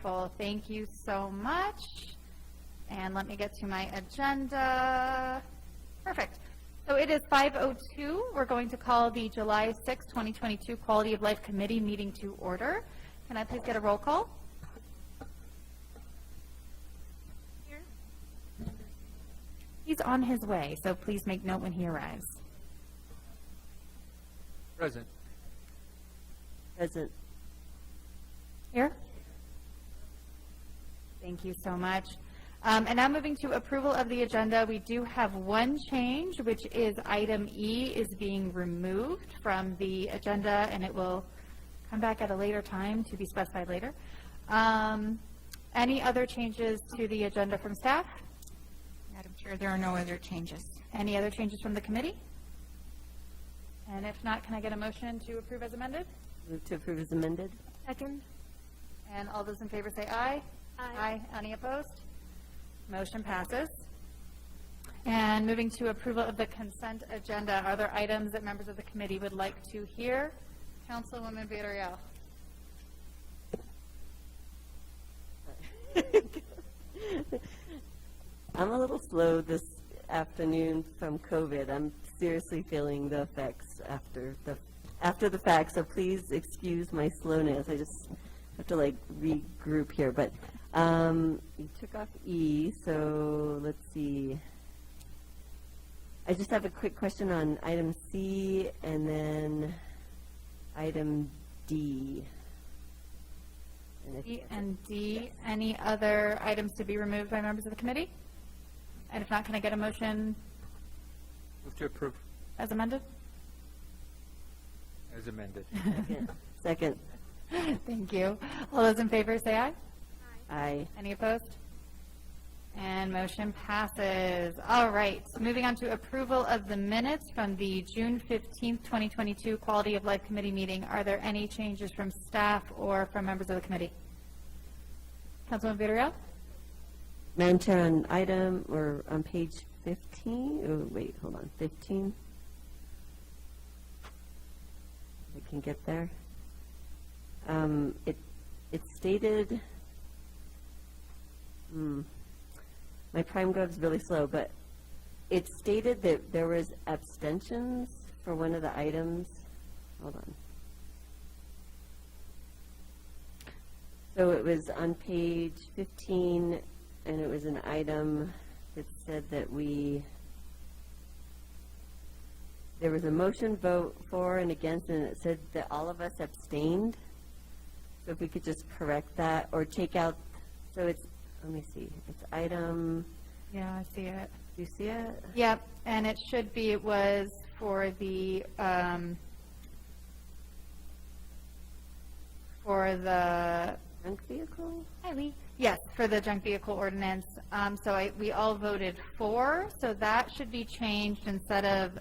Wonderful. Thank you so much. And let me get to my agenda. Perfect. So it is 5:02. We're going to call the July 6, 2022 Quality of Life Committee meeting to order. Can I please get a roll call? Here. He's on his way, so please make note when he arrives. Present. Present. Here. Thank you so much. And now moving to approval of the agenda, we do have one change, which is item E is being removed from the agenda, and it will come back at a later time to be specified later. Any other changes to the agenda from staff? Madam Chair, there are no other changes. Any other changes from the committee? And if not, can I get a motion to approve as amended? Move to approve as amended. Second. And all those in favor say aye. Aye. Any opposed? Motion passes. And moving to approval of the consent agenda, are there items that members of the committee would like to hear? Councilwoman Villarreal. I'm a little slow this afternoon from COVID. I'm seriously feeling the effects after the fact, so please excuse my slowness. I just have to like regroup here, but you took off E, so let's see. I just have a quick question on item C and then item D. E and D, any other items to be removed by members of the committee? And if not, can I get a motion Move to approve as amended? as amended. Second. Thank you. All those in favor say aye. Aye. Any opposed? And motion passes. All right, moving on to approval of the minutes from the June 15th, 2022 Quality of Life Committee meeting. Are there any changes from staff or from members of the committee? Councilwoman Villarreal? Madam Chair, on item, or on page 15, oh, wait, hold on, 15. I can get there. It stated, my Prime Gov's really slow, but it stated that there was abstentions for one of the items. Hold on. So it was on page 15, and it was an item that said that there was a motion vote for and against, and it said that all of us abstained. So if we could just correct that or take out, so it's, let me see, it's item, Yeah, I see it. do you see it? Yep, and it should be, it was for the Junk vehicle? Hi, Lee. Yes, for the junk vehicle ordinance. We all voted for, so that should be changed. Instead of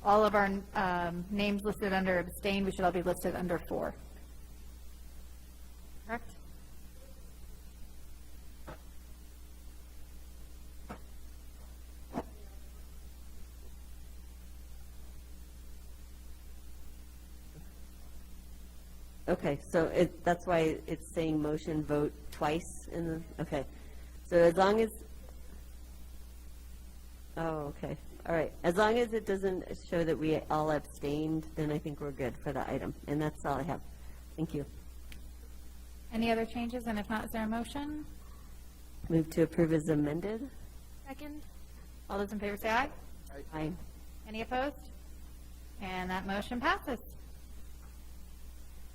all of our names listed under abstain, we should all be listed under for. Correct? Okay, so that's why it's saying motion vote twice in the, okay. So as long as, oh, okay, all right. As long as it doesn't show that we all abstained, then I think we're good for the item. And that's all I have. Thank you. Any other changes? And if not, is there a motion? Move to approve as amended. Second. All those in favor say aye. Aye. Any opposed? And that motion passes.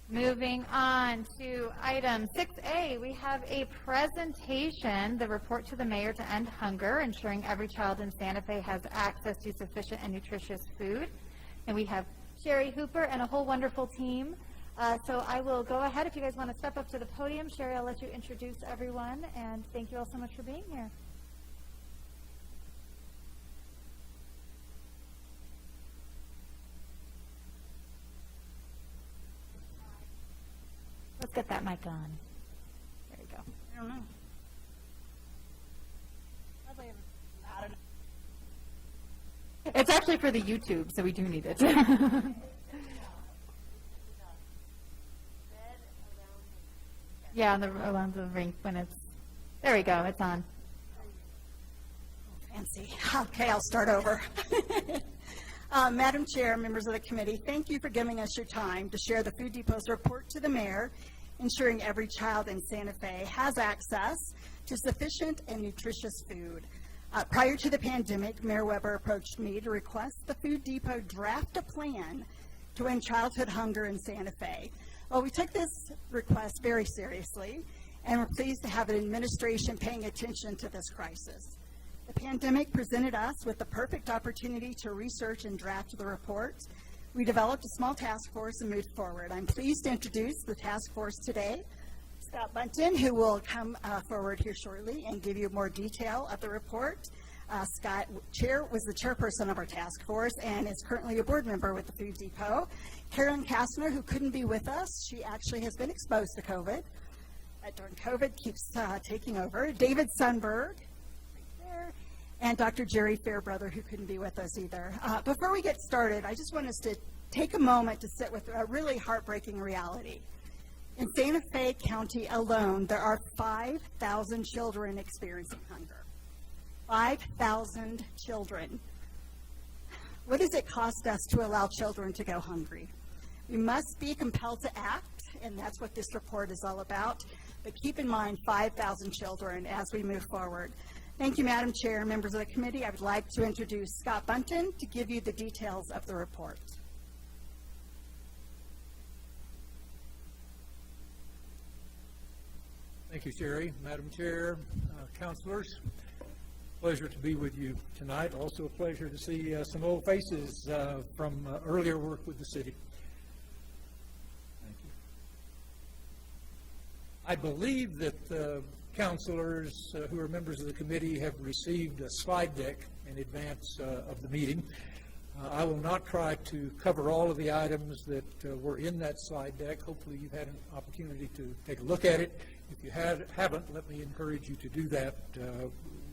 Moving on to item 6A, we have a presentation, the report to the mayor to end hunger, ensuring every child in Santa Fe has access to sufficient and nutritious food. And we have Sherry Hooper and a whole wonderful team. So I will go ahead. If you guys want to step up to the podium, Sherry, I'll let you introduce everyone. And thank you all so much for being here. Let's get that mic on. There you go. I don't know. It's actually for the YouTube, so we do need it. Yeah, on the rink when it's, there we go, it's on. Fancy. Okay, I'll start over. Madam Chair, members of the committee, thank you for giving us your time to share the Food Depot's report to the mayor, ensuring every child in Santa Fe has access to sufficient and nutritious food. Prior to the pandemic, Mayor Weber approached me to request the Food Depot draft a plan to end childhood hunger in Santa Fe. Well, we took this request very seriously, and we're pleased to have an administration paying attention to this crisis. The pandemic presented us with the perfect opportunity to research and draft the report. We developed a small task force and moved forward. I'm pleased to introduce the task force today. Scott Bunton, who will come forward here shortly and give you more detail of the report. Scott was the chairperson of our task force and is currently a board member with the Food Depot. Carolyn Kastner, who couldn't be with us, she actually has been exposed to COVID. During COVID, keeps taking over. David Sundberg, and Dr. Jerry Fairbrother, who couldn't be with us either. Before we get started, I just want us to take a moment to sit with a really heartbreaking reality. In Santa Fe County alone, there are 5,000 children experiencing hunger. 5,000 children. What does it cost us to allow children to go hungry? We must be compelled to act, and that's what this report is all about. But keep in mind 5,000 children as we move forward. Thank you, Madam Chair and members of the committee. I would like to introduce Scott Bunton to give you the details of the report. Thank you, Sherry. Madam Chair, councilors, pleasure to be with you tonight. Also a pleasure to see some old faces from earlier work with the city. Thank you. I believe that councilors who are members of the committee have received a slide deck in advance of the meeting. I will not try to cover all of the items that were in that slide deck. Hopefully you've had an opportunity to take a look at it. If you haven't, let me encourage you to do that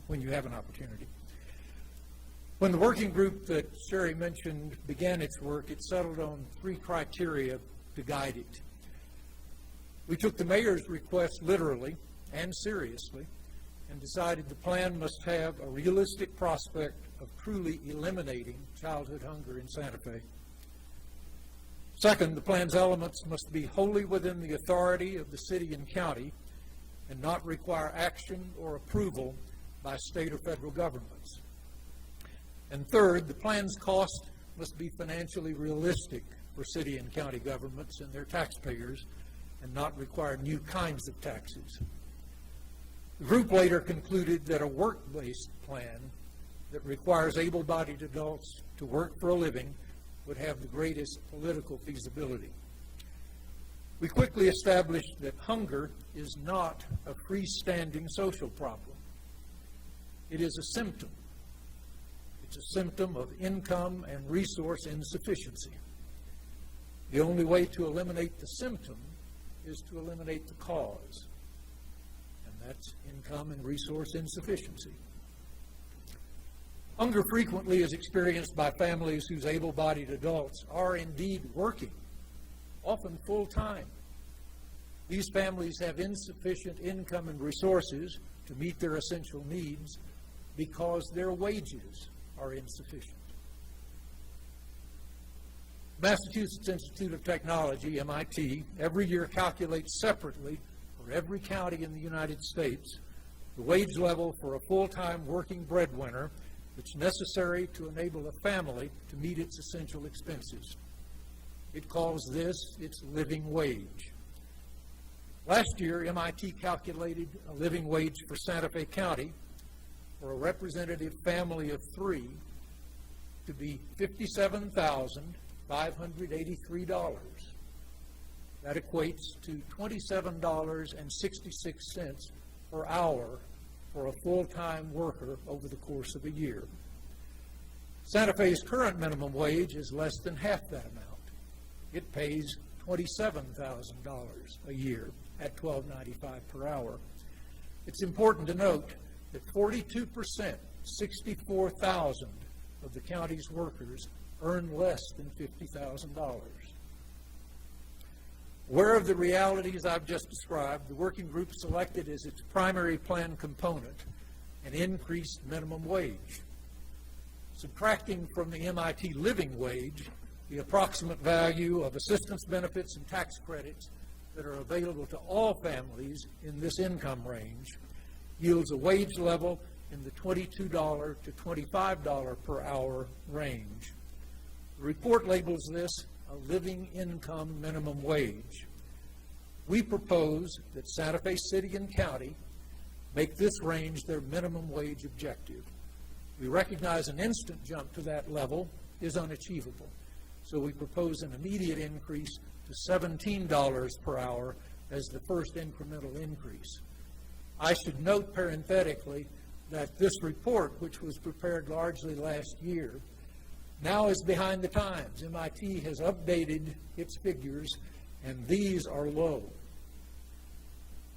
when you have an opportunity. When the working group that Sherry mentioned began its work, it settled on 3 criteria to guide it. We took the mayor's request literally and seriously, and decided the plan must have a realistic prospect of truly eliminating childhood hunger in Santa Fe. Second, the plan's elements must be wholly within the authority of the city and county and not require action or approval by state or federal governments. And third, the plan's cost must be financially realistic for city and county governments and their taxpayers and not require new kinds of taxes. The group later concluded that a work-based plan that requires able-bodied adults to work for a living would have the greatest political feasibility. We quickly established that hunger is not a freestanding social problem. It is a symptom. It's a symptom of income and resource insufficiency. The only way to eliminate the symptom is to eliminate the cause. That's income and resource insufficiency. Hunger frequently is experienced by families whose able-bodied adults are indeed working, often full-time. These families have insufficient income and resources to meet their essential needs because their wages are insufficient. Massachusetts Institute of Technology, MIT, every year calculates separately for every county in the United States the wage level for a full-time working breadwinner that's necessary to enable a family to meet its essential expenses. It calls this its living wage. Last year, MIT calculated a living wage for Santa Fe County for a representative family of 3 to be $57,583. That equates to $27.66 per hour for a full-time worker over the course of a year. Santa Fe's current minimum wage is less than half that amount. It pays $27,000 a year at $12.95 per hour. It's important to note that 42%, 64,000 of the county's workers earn less than $50,000. Aware of the realities I've just described, the working group selected as its primary plan component an increased minimum wage. Subtracting from the MIT living wage the approximate value of assistance benefits and tax credits that are available to all families in this income range yields a wage level in the $22 to $25 per hour range. The report labels this a living income minimum wage. We propose that Santa Fe City and County make this range their minimum wage objective. We recognize an instant jump to that level is unachievable, so we propose an immediate increase to $17 per hour as the first incremental increase. I should note parenthetically that this report, which was prepared largely last year, now is behind the times. MIT has updated its figures, and these are low.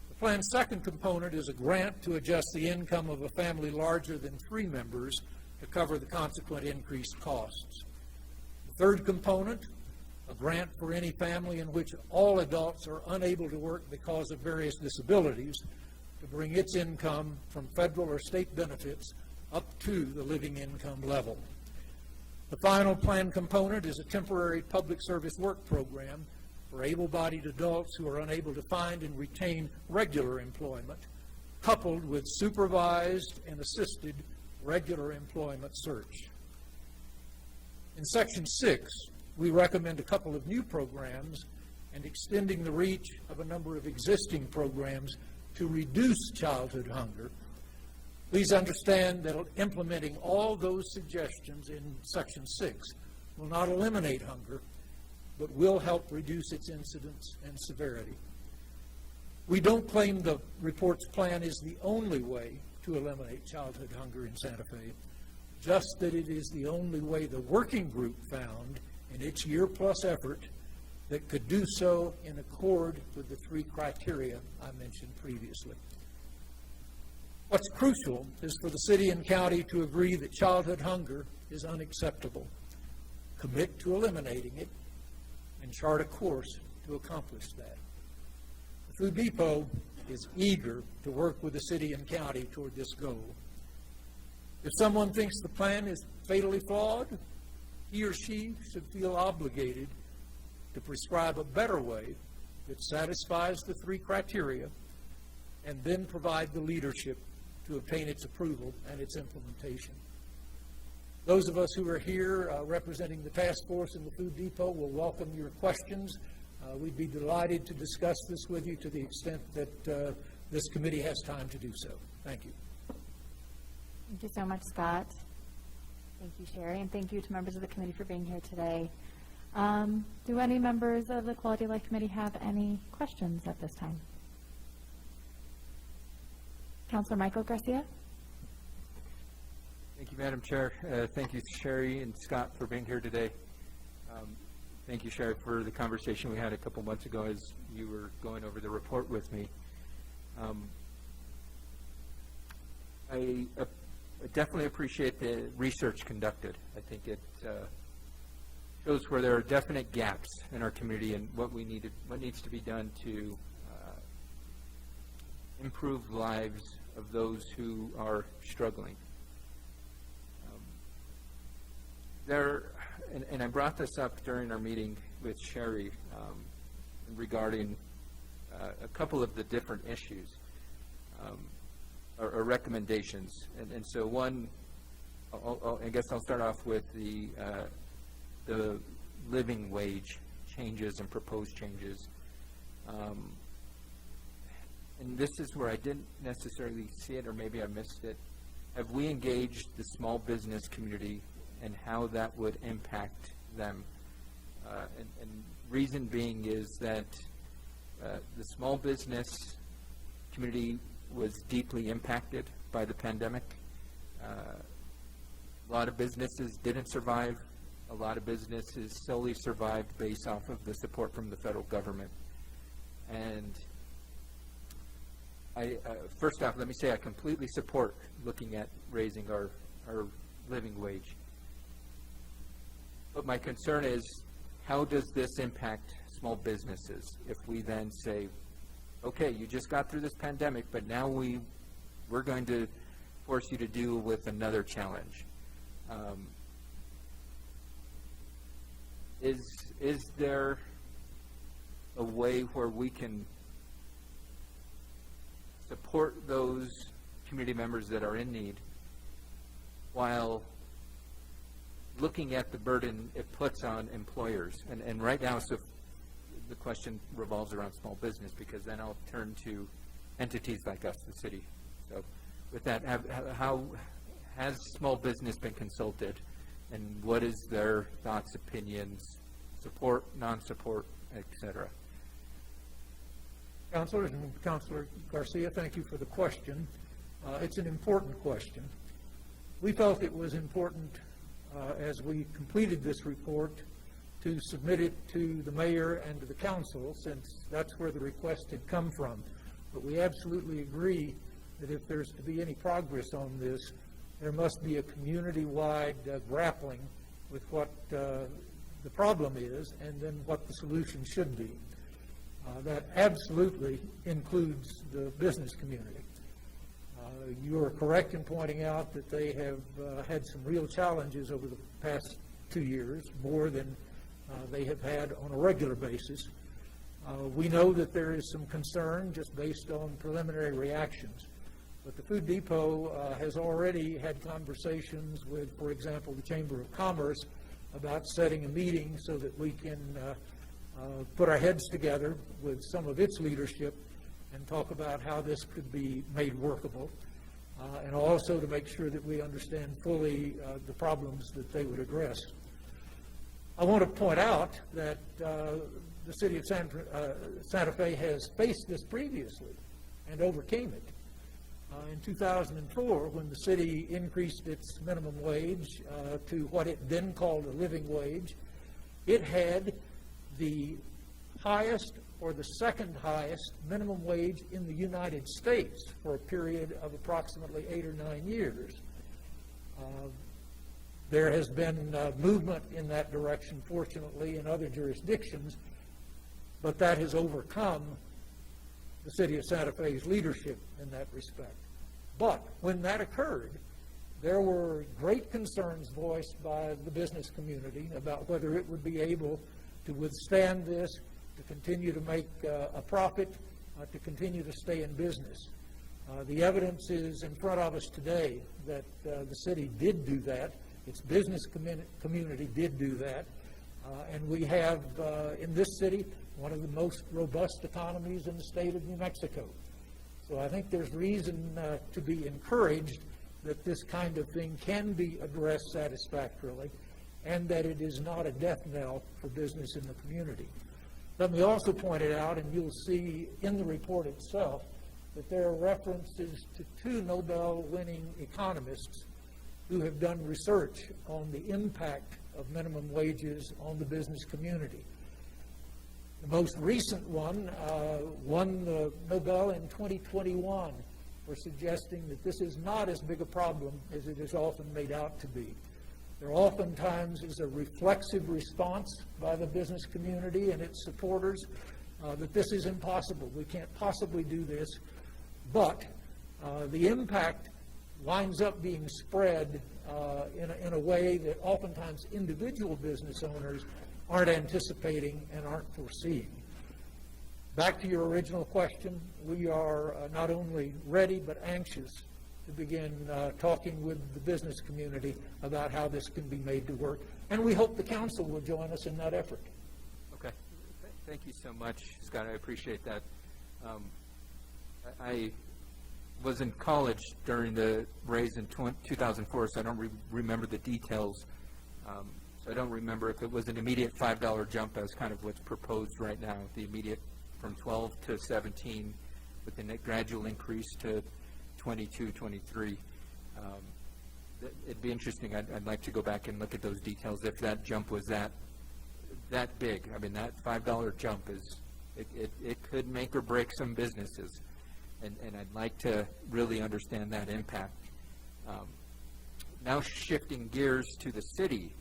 The plan's second component is a grant to adjust the income of a family larger than 3 members to cover the consequent increased costs. The third component, a grant for any family in which all adults are unable to work because of various disabilities, to bring its income from federal or state benefits up to the living income level. The final plan component is a temporary public service work program for able-bodied adults who are unable to find and retain regular employment, coupled with supervised and assisted regular employment search. In Section 6, we recommend a couple of new programs and extending the reach of a number of existing programs to reduce childhood hunger. Please understand that implementing all those suggestions in Section 6 will not eliminate hunger, but will help reduce its incidence and severity. We don't claim the report's plan is the only way to eliminate childhood hunger in Santa Fe, just that it is the only way the working group found in its year-plus effort that could do so in accord with the 3 criteria I mentioned previously. What's crucial is for the city and county to agree that childhood hunger is unacceptable, commit to eliminating it, and chart a course to accomplish that. The Food Depot is eager to work with the city and county toward this goal. If someone thinks the plan is fatally flawed, he or she should feel obligated to prescribe a better way that satisfies the 3 criteria and then provide the leadership to obtain its approval and its implementation. Those of us who are here representing the task force and the Food Depot will welcome your questions. We'd be delighted to discuss this with you to the extent that this committee has time to do so. Thank you. Thank you so much, Scott. Thank you, Sherry, and thank you to members of the committee for being here today. Do any members of the Quality of Life Committee have any questions at this time? Councilor Michael Garcia. Thank you, Madam Chair. Thank you, Sherry and Scott, for being here today. Thank you, Sherry, for the conversation we had a couple months ago as you were going over the report with me. I definitely appreciate the research conducted. I think it shows where there are definite gaps in our community and what needs to be done to improve lives of those who are struggling. And I brought this up during our meeting with Sherry regarding a couple of the different issues or recommendations. And so one, I guess I'll start off with the living wage changes and proposed changes. And this is where I didn't necessarily see it, or maybe I missed it. Have we engaged the small business community and how that would impact them? And reason being is that the small business community was deeply impacted by the pandemic. A lot of businesses didn't survive. A lot of businesses solely survived based off of the support from the federal government. And first off, let me say I completely support looking at raising our living wage. But my concern is, how does this impact small businesses if we then say, okay, you just got through this pandemic, but now we're going to force you to deal with another challenge? Is there a way where we can support those community members that are in need while looking at the burden it puts on employers? And right now, so the question revolves around small business, because then I'll turn to entities like us, the city. So with that, how has small business been consulted, and what is their thoughts, opinions, support, non-support, et cetera? Councilors and Councilor Garcia, thank you for the question. It's an important question. We felt it was important as we completed this report to submit it to the mayor and to the council, since that's where the request had come from. But we absolutely agree that if there's to be any progress on this, there must be a community-wide grappling with what the problem is and then what the solution should be. That absolutely includes the business community. You are correct in pointing out that they have had some real challenges over the past 2 years, more than they have had on a regular basis. We know that there is some concern just based on preliminary reactions. But the Food Depot has already had conversations with, for example, the Chamber of Commerce about setting a meeting so that we can put our heads together with some of its leadership and talk about how this could be made workable, and also to make sure that we understand fully the problems that they would address. I want to point out that the city of Santa Fe has faced this previously and overcame it. In 2004, when the city increased its minimum wage to what it then called a living wage, it had the highest or the second highest minimum wage in the United States for a period of approximately 8 or 9 years. There has been movement in that direction, fortunately, in other jurisdictions, but that has overcome the city of Santa Fe's leadership in that respect. But when that occurred, there were great concerns voiced by the business community about whether it would be able to withstand this, to continue to make a profit, to continue to stay in business. The evidence is in front of us today that the city did do that. Its business community did do that. And we have, in this city, one of the most robust economies in the state of New Mexico. So I think there's reason to be encouraged that this kind of thing can be addressed satisfactorily, and that it is not a death knell for business in the community. Let me also point it out, and you'll see in the report itself, that there are references to 2 Nobel-winning economists who have done research on the impact of minimum wages on the business community. The most recent one won the Nobel in 2021 for suggesting that this is not as big a problem as it is often made out to be. There oftentimes is a reflexive response by the business community and its supporters that this is impossible. We can't possibly do this. But the impact winds up being spread in a way that oftentimes individual business owners aren't anticipating and aren't foreseeing. Back to your original question, we are not only ready but anxious to begin talking with the business community about how this can be made to work, and we hope the council will join us in that effort. Okay. Thank you so much, Scott. I appreciate that. I was in college during the raise in 2004, so I don't remember the details. So I don't remember if it was an immediate $5 jump as kind of what's proposed right now, the immediate from 12 to 17 with the gradual increase to 22, 23. It'd be interesting. I'd like to go back and look at those details if that jump was that big. I mean, that $5 jump it could make or break some businesses, and I'd like to really understand that impact. Now shifting gears to the city,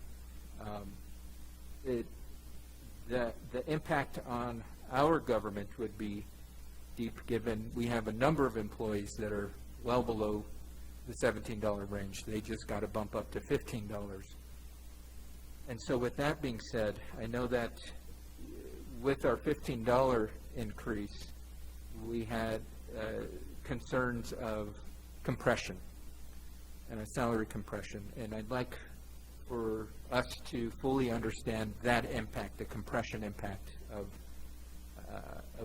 the impact on our government would be deep, given we have a number of employees that are well below the $17 range. They just got a bump up to $15. And so with that being said, I know that with our $15 increase, we had concerns of compression and a salary compression. And I'd like for us to fully understand that impact, the compression impact of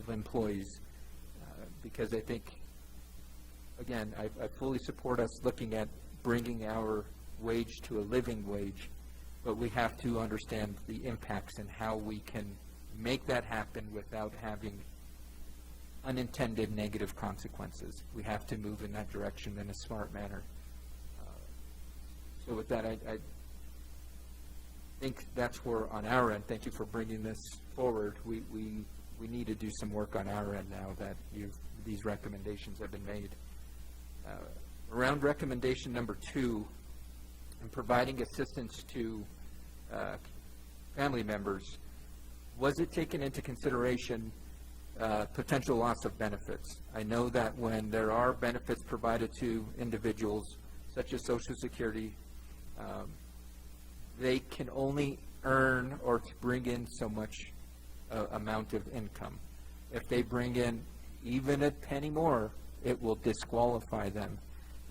employees, because I think, again, I fully support us looking at bringing our wage to a living wage, but we have to understand the impacts and how we can make that happen without having unintended negative consequences. We have to move in that direction in a smart manner. So with that, I think that's where, on our end, thank you for bringing this forward. We need to do some work on our end now that these recommendations have been made. Around recommendation number 2, in providing assistance to family members, was it taken into consideration potential loss of benefits? I know that when there are benefits provided to individuals, such as Social Security, they can only earn or bring in so much amount of income. If they bring in even a penny more, it will disqualify them.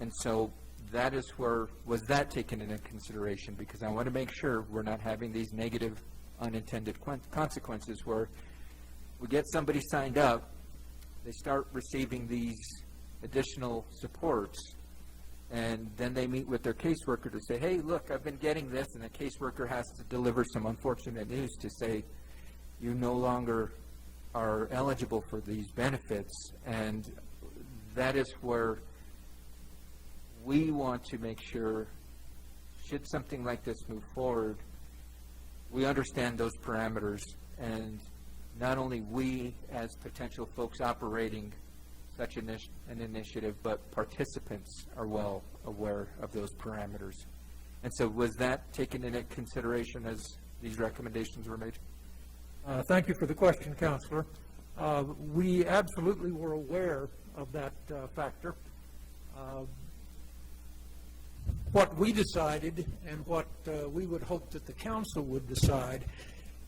And so that is where, was that taken into consideration? Because I want to make sure we're not having these negative unintended consequences where we get somebody signed up, they start receiving these additional supports, and then they meet with their caseworker to say, hey, look, I've been getting this, and the caseworker has to deliver some unfortunate news to say, you no longer are eligible for these benefits. And that is where we want to make sure, should something like this move forward, we understand those parameters, and not only we as potential folks operating such an initiative, but participants are well aware of those parameters. And so was that taken into consideration as these recommendations were made? Thank you for the question, Counselor. We absolutely were aware of that factor. What we decided, and what we would hope that the council would decide,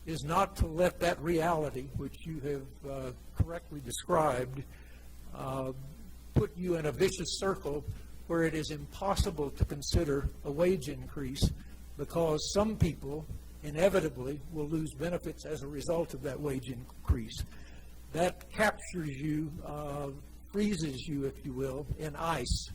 is not to let that reality, which you have correctly described, put you in a vicious circle where it is impossible to consider a wage increase, because some people inevitably will lose benefits as a result of that wage increase. That captures you, freezes you, if you will, in ice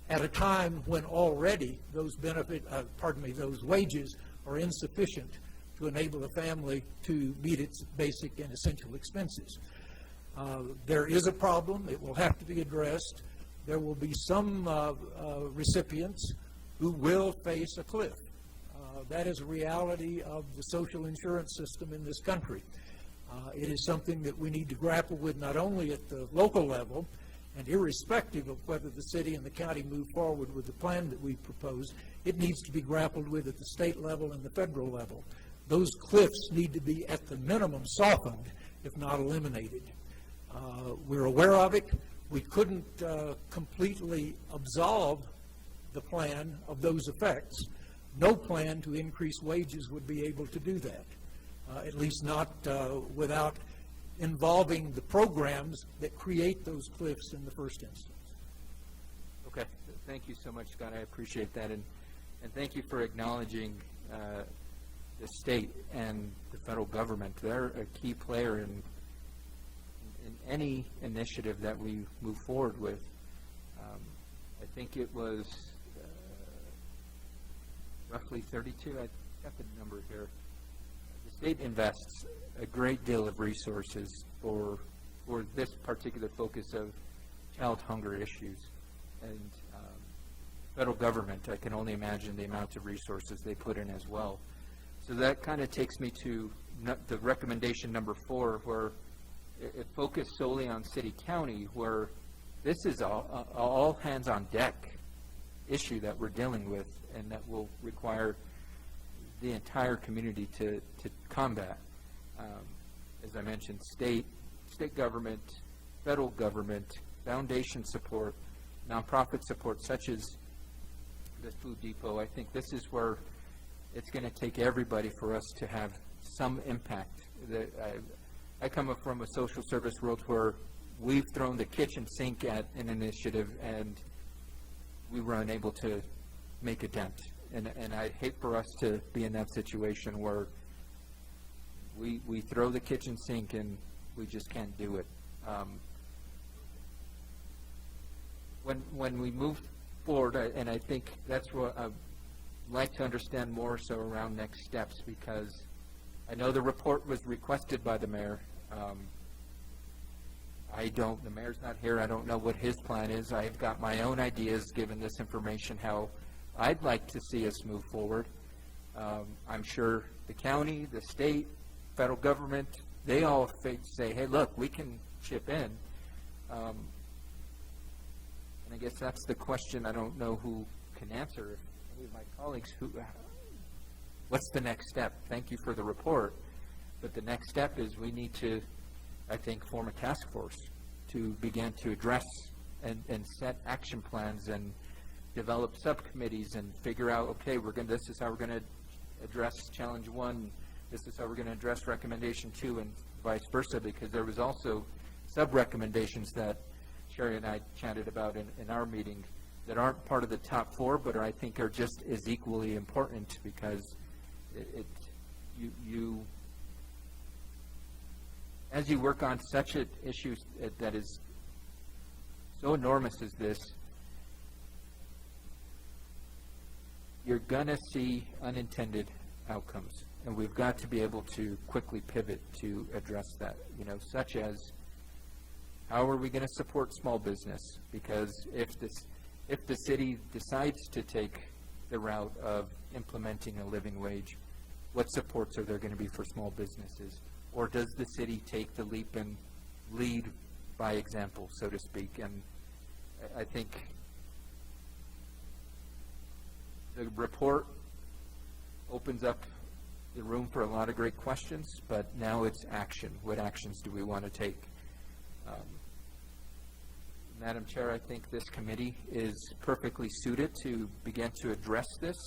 at a time when already those those wages are insufficient to enable a family to meet its basic and essential expenses. There is a problem. It will have to be addressed. There will be some recipients who will face a cliff. That is a reality of the social insurance system in this country. It is something that we need to grapple with not only at the local level, and irrespective of whether the city and the county move forward with the plan that we propose, it needs to be grappled with at the state level and the federal level. Those cliffs need to be at the minimum softened, if not eliminated. We're aware of it. We couldn't completely absolve the plan of those effects. No plan to increase wages would be able to do that, at least not without involving the programs that create those cliffs in the first instance. Okay. Thank you so much, Scott. I appreciate that. And thank you for acknowledging the state and the federal government. They're a key player in any initiative that we move forward with. I think it was roughly 32. I got the number here. The state invests a great deal of resources for this particular focus of child hunger issues. And federal government, I can only imagine the amount of resources they put in as well. So that kind of takes me to the recommendation number 4, where it focused solely on city-county, where this is all hands-on-deck issue that we're dealing with, and that will require the entire community to combat. As I mentioned, state government, federal government, foundation support, nonprofit support, such as the Food Depot. I think this is where it's going to take everybody for us to have some impact. I come up from a social service world where we've thrown the kitchen sink at an initiative and we were unable to make a dent. And I'd hate for us to be in that situation where we throw the kitchen sink and we just can't do it. When we move forward, and I think that's what I'd like to understand more so around next steps, because I know the report was requested by the mayor. The mayor's not here. I don't know what his plan is. I've got my own ideas, given this information, how I'd like to see us move forward. I'm sure the county, the state, federal government, they all say, hey, look, we can chip in. And I guess that's the question. I don't know who can answer. If any of my colleagues, what's the next step? Thank you for the report. But the next step is we need to, I think, form a task force to begin to address and set action plans and develop subcommittees and figure out, okay, this is how we're going to address challenge 1, this is how we're going to address recommendation 2, and vice versa, because there was also sub-recommendations that Sherry and I chatted about in our meeting that aren't part of the top 4, but I think are just as equally important, because as you work on such an issue that is so enormous as this, you're going to see unintended outcomes, and we've got to be able to quickly pivot to address that, such as how are we going to support small business? Because if the city decides to take the route of implementing a living wage, what supports are there going to be for small businesses? Or does the city take the leap and lead by example, so to speak? And I think the report opens up the room for a lot of great questions, but now it's action. What actions do we want to take? Madam Chair, I think this committee is perfectly suited to begin to address this.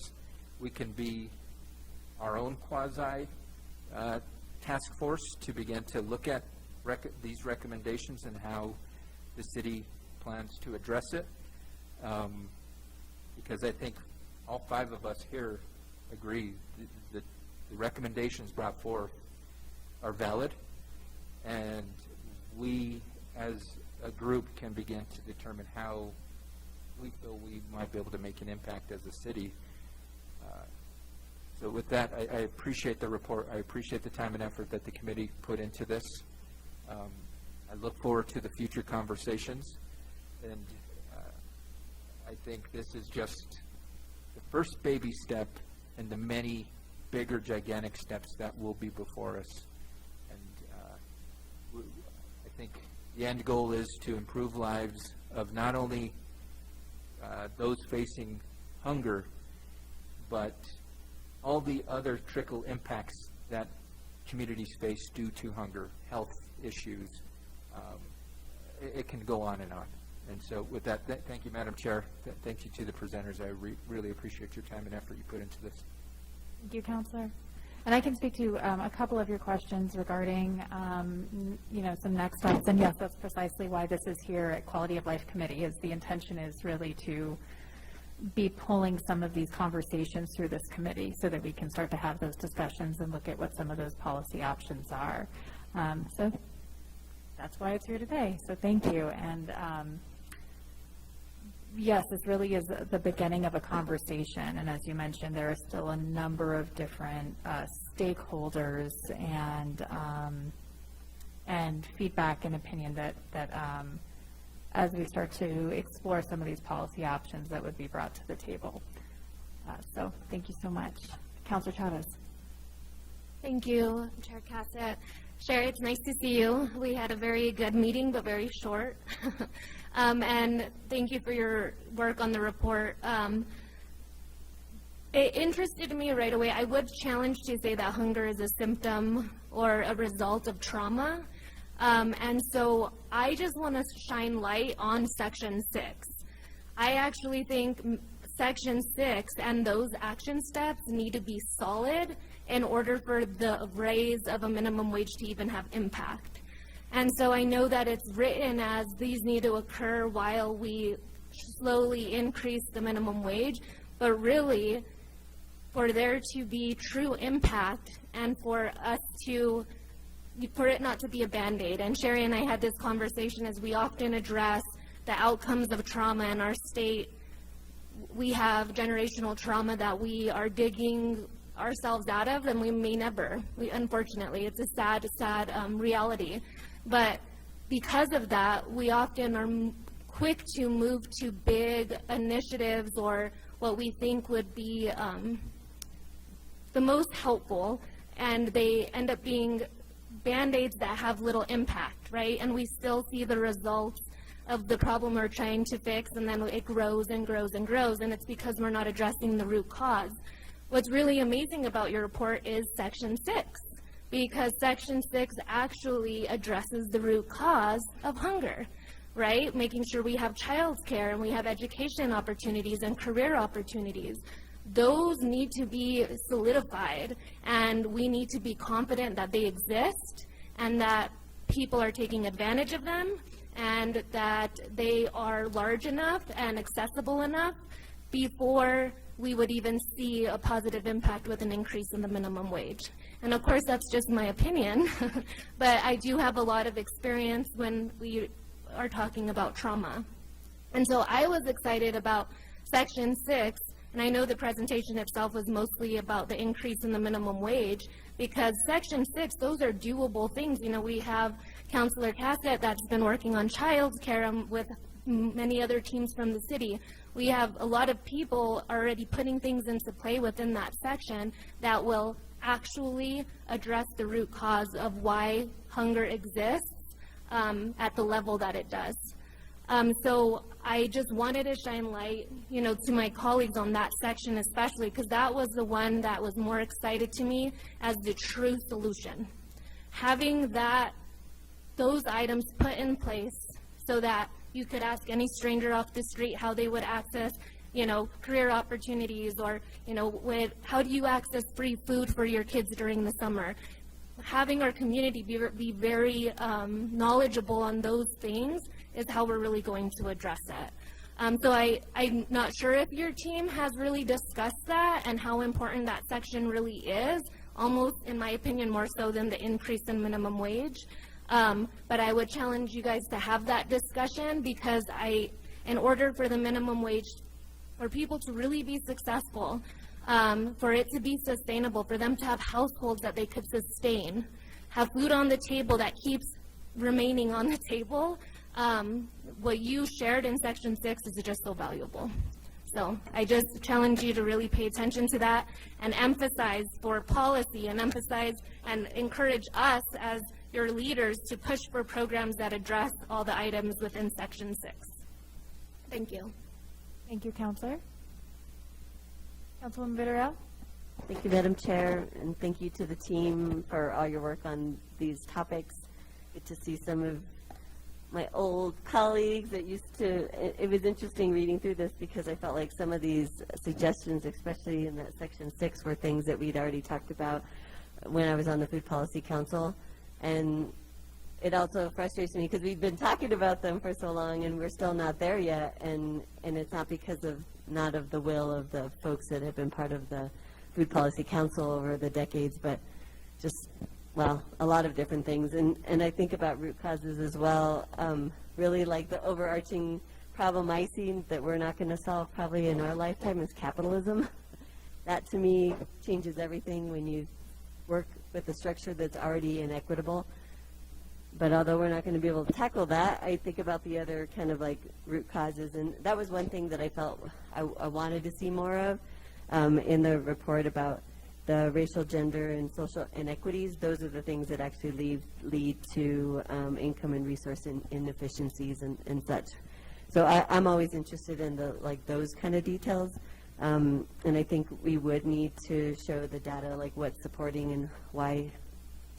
We can be our own quasi task force to begin to look at these recommendations and how the city plans to address it. Because I think all 5 of us here agree that the recommendations brought forth are valid, and we as a group can begin to determine how we feel we might be able to make an impact as a city. So with that, I appreciate the report. I appreciate the time and effort that the committee put into this. I look forward to the future conversations, and I think this is just the first baby step in the many bigger, gigantic steps that will be before us. And I think the end goal is to improve lives of not only those facing hunger, but all the other trickle impacts that communities face due to hunger, health issues. It can go on and on. And so with that, thank you, Madam Chair. Thank you to the presenters. I really appreciate your time and effort you put into this. Thank you, Counselor. And I can speak to a couple of your questions regarding, some next steps. And yes, that's precisely why this is here at Quality of Life Committee, is the intention is really to be pulling some of these conversations through this committee so that we can start to have those discussions and look at what some of those policy options are. So that's why it's here today. So thank you. And yes, this really is the beginning of a conversation. And as you mentioned, there are still a number of different stakeholders and feedback and opinion that as we start to explore some of these policy options that would be brought to the table. So thank you so much. Councilor Chavez. Thank you, Chair Cassett. Sherry, it's nice to see you. We had a very good meeting, but very short. And thank you for your work on the report. It interested me right away. I would challenge to say that hunger is a symptom or a result of trauma. And so I just want to shine light on Section 6. I actually think Section 6 and those action steps need to be solid in order for the raise of a minimum wage to even have impact. And so I know that it's written as these need to occur while we slowly increase the minimum wage, but really, for there to be true impact and for it not to be a Band-Aid. And Sherry and I had this conversation as we often address the outcomes of trauma in our state. We have generational trauma that we are digging ourselves out of, and we may never. Unfortunately, it's a sad, sad reality. But because of that, we often are quick to move to big initiatives or what we think would be the most helpful, and they end up being Band-Aids that have little impact, right? And we still see the results of the problem we're trying to fix, and then it grows and grows and grows, and it's because we're not addressing the root cause. What's really amazing about your report is Section 6, because Section 6 actually addresses the root cause of hunger, right? Making sure we have childcare and we have education opportunities and career opportunities. Those need to be solidified, and we need to be confident that they exist and that people are taking advantage of them and that they are large enough and accessible enough before we would even see a positive impact with an increase in the minimum wage. And of course, that's just my opinion, but I do have a lot of experience when we are talking about trauma. And so I was excited about Section 6, and I know the presentation itself was mostly about the increase in the minimum wage, because Section 6, those are doable things. You know, we have Councilor Cassett that's been working on child care with many other teams from the city. We have a lot of people already putting things into play within that section that will actually address the root cause of why hunger exists at the level that it does. So I just wanted to shine light, you know, to my colleagues on that section especially, because that was the one that was more excited to me as the true solution. Having those items put in place so that you could ask any stranger off the street how they would access, you know, career opportunities, or, you know, how do you access free food for your kids during the summer? Having our community be very knowledgeable on those things is how we're really going to address it. So I'm not sure if your team has really discussed that and how important that section really is, almost, in my opinion, more so than the increase in minimum wage. But I would challenge you guys to have that discussion, because in order for the minimum wage, for people to really be successful, for it to be sustainable, for them to have households that they could sustain, have food on the table that keeps remaining on the table, what you shared in Section 6 is just so valuable. So I just challenge you to really pay attention to that and emphasize for policy, and emphasize and encourage us as your leaders to push for programs that address all the items within Section 6. Thank you. Thank you, Counselor. Councilwoman Vitarell? Thank you, Madam Chair, and thank you to the team for all your work on these topics. Good to see some of my old colleagues that used to, it was interesting reading through this, because I felt like some of these suggestions, especially in that Section 6, were things that we'd already talked about when I was on the Food Policy Council. And it also frustrates me because we've been talking about them for so long and we're still not there yet, and it's not because of not of the will of the folks that have been part of the Food Policy Council over the decades, but just, well, a lot of different things. And I think about root causes as well. Really, like, the overarching problem I see that we're not going to solve probably in our lifetime is capitalism. That, to me, changes everything when you work with a structure that's already inequitable. But although we're not going to be able to tackle that, I think about the other kind of like root causes, and that was one thing that I felt I wanted to see more of in the report about the racial, gender, and social inequities. Those are the things that actually lead to income and resource inefficiencies and such. So I'm always interested in those kind of details, And I think we would need to show the data, like what's supporting and why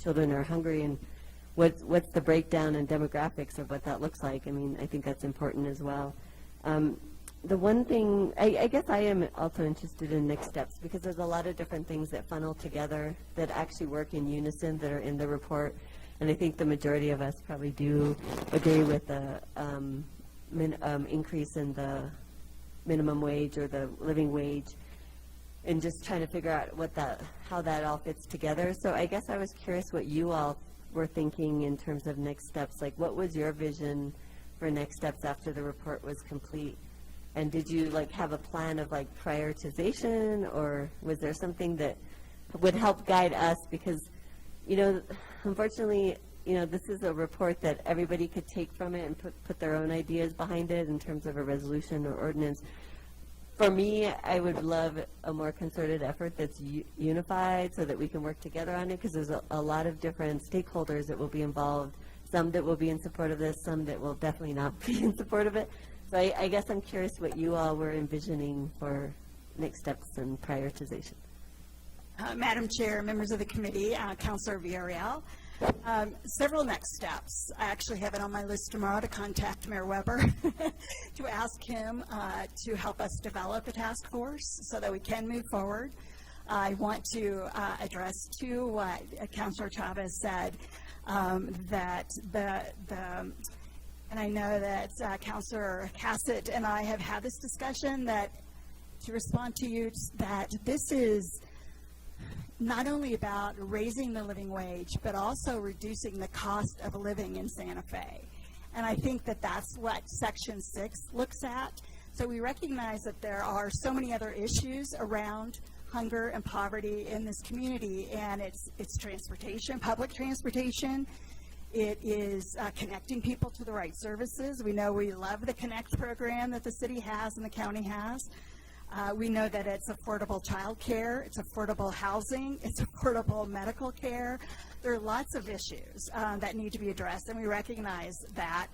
children are hungry, and what's the breakdown and demographics of what that looks like. I mean, I think that's important as well. The one thing, I guess I am also interested in next steps, because there's a lot of different things that funnel together that actually work in unison that are in the report. And I think the majority of us probably do agree with the increase in the minimum wage or the living wage, and just trying to figure out how that all fits together. So I guess I was curious what you all were thinking in terms of next steps. Like, what was your vision for next steps after the report was complete? And did you have a plan of prioritization, or was there something that would help guide us? Because, unfortunately, this is a report that everybody could take from it and put their own ideas behind it in terms of a resolution or ordinance. For me, I would love a more concerted effort that's unified so that we can work together on it, because there's a lot of different stakeholders that will be involved, some that will be in support of this, some that will definitely not be in support of it. So I guess I'm curious what you all were envisioning for next steps and prioritization. Madam Chair, members of the committee, Councilor Villarreal, several next steps. I actually have it on my list tomorrow to contact Mayor Weber to ask him to help us develop a task force so that we can move forward. I want to address, too, what Councilor Chavez said, that and I know that Councilor Cassett and I have had this discussion, that to respond to you, that this is not only about raising the living wage, but also reducing the cost of living in Santa Fe. And I think that that's what Section 6 looks at. So we recognize that there are so many other issues around hunger and poverty in this community, and it's transportation, public transportation. It is connecting people to the right services. We know we love the Connect program that the city has and the county has. We know that it's affordable child care, it's affordable housing, it's affordable medical care. There are lots of issues that need to be addressed, and we recognize that.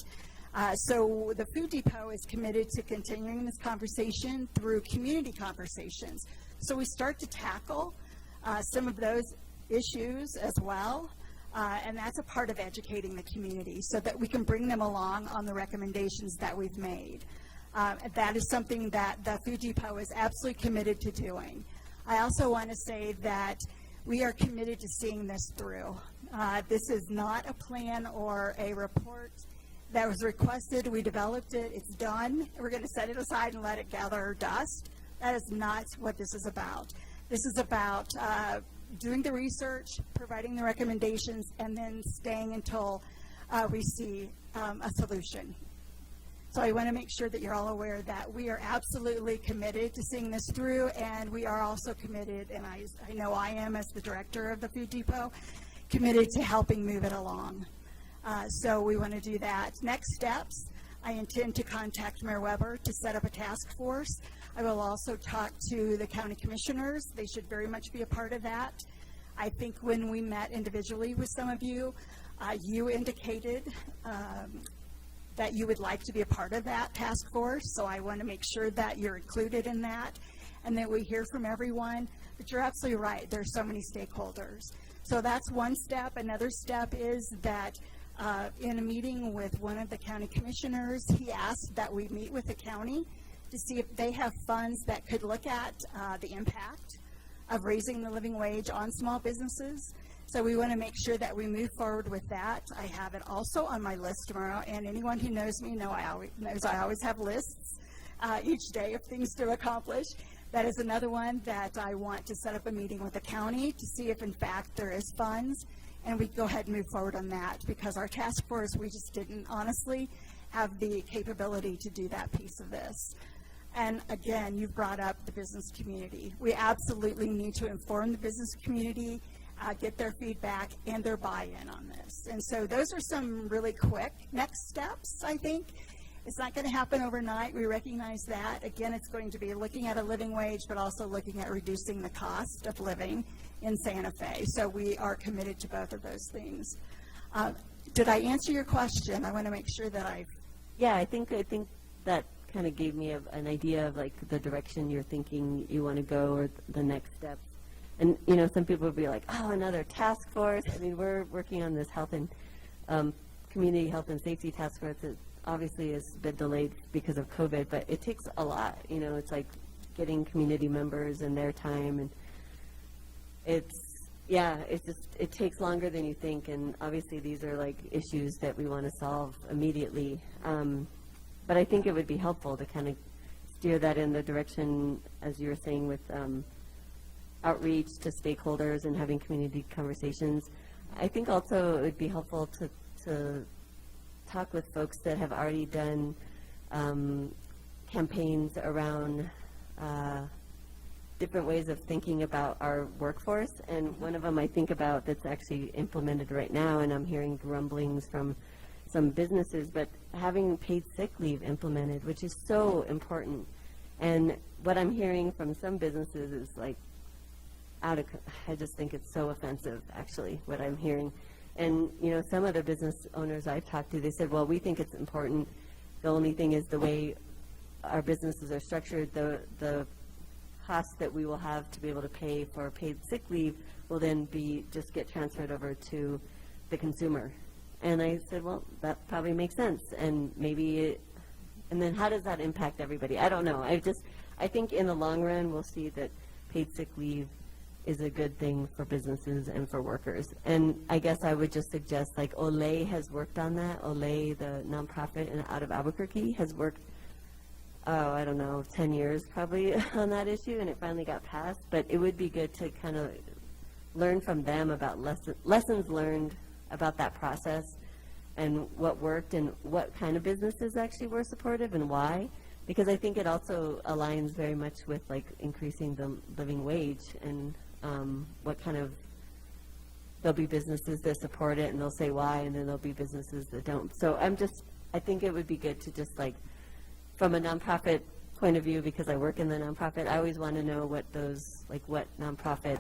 So the Food Depot is committed to continuing this conversation through community conversations. So we start to tackle some of those issues as well. And that's a part of educating the community so that we can bring them along on the recommendations that we've made. That is something that the Food Depot is absolutely committed to doing. I also want to say that we are committed to seeing this through. This is not a plan or a report that was requested. We developed it. It's done. We're going to set it aside and let it gather dust. That is not what this is about. This is about doing the research, providing the recommendations, and then staying until we see a solution. So I want to make sure that you're all aware that we are absolutely committed to seeing this through, and we are also committed, and I know I am as the director of the Food Depot, committed to helping move it along. So we want to do that. Next steps, I intend to contact Mayor Weber to set up a task force. I will also talk to the county commissioners. They should very much be a part of that. I think when we met individually with some of you, you indicated that you would like to be a part of that task force, so I want to make sure that you're included in that and that we hear from everyone. But you're absolutely right, there's so many stakeholders. So that's one step. Another step is that in a meeting with one of the county commissioners, he asked that we meet with the county to see if they have funds that could look at the impact of raising the living wage on small businesses. So we want to make sure that we move forward with that. I have it also on my list tomorrow, and anyone who knows me knows I always have lists each day of things to accomplish. That is another one that I want to set up a meeting with the county to see if in fact there is funds, and we go ahead and move forward on that, because our task force, we just didn't honestly have the capability to do that piece of this. And again, you've brought up the business community. We absolutely need to inform the business community, get their feedback and their buy-in on this. And so those are some really quick next steps, I think. It's not going to happen overnight. We recognize that. Again, it's going to be looking at a living wage, but also looking at reducing the cost of living in Santa Fe. So we are committed to both of those things. Did I answer your question? I want to make sure that I've... Yeah, I think that kind of gave me an idea of like the direction you're thinking you want to go or the next steps. And, you know, some people would be like, oh, another task force. I mean, we're working on this health and community health and safety task force that obviously has been delayed because of COVID, but it takes a lot. You know, it's like getting community members and their time, and it takes longer than you think, and obviously these are like issues that we want to solve immediately. But I think it would be helpful to kind of steer that in the direction, as you were saying, with outreach to stakeholders and having community conversations. I think also it would be helpful to talk with folks that have already done campaigns around different ways of thinking about our workforce. And one of them I think about that's actually implemented right now, and I'm hearing grumblings from some businesses, but having paid sick leave implemented, which is so important. And what I'm hearing from some businesses is like, I just think it's so offensive, actually, what I'm hearing. And, you know, some other business owners I've talked to, they said, well, we think it's important. The only thing is the way our businesses are structured, the costs that we will have to be able to pay for paid sick leave will then just get transferred over to the consumer. And I said, well, that probably makes sense. And and then how does that impact everybody? I don't know. I think in the long run, we'll see that paid sick leave is a good thing for businesses and for workers. And I guess I would just suggest, like, Olay has worked on that. Olay, the nonprofit out of Albuquerque, has worked, 10 years probably on that issue, and it finally got passed. But it would be good to kind of learn from them about lessons learned about that process and what worked and what kind of businesses actually were supportive and why. Because I think it also aligns very much with, like, increasing the living wage and what kind of, there'll be businesses that support it and they'll say why, and then there'll be businesses that don't. So I think it would be good to just, like, from a nonprofit point of view, because I work in the nonprofit, I always want to know what what nonprofit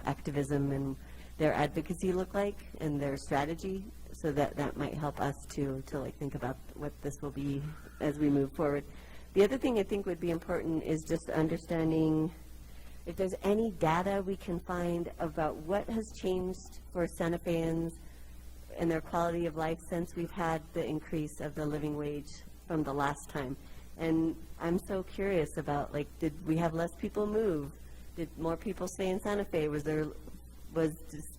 activism and their advocacy look like and their strategy, so that might help us to like think about what this will be as we move forward. The other thing I think would be important is just understanding if there's any data we can find about what has changed for Santa Feans and their quality of life since we've had the increase of the living wage from the last time. And I'm so curious about, like, did we have less people move? Did more people stay in Santa Fe? Was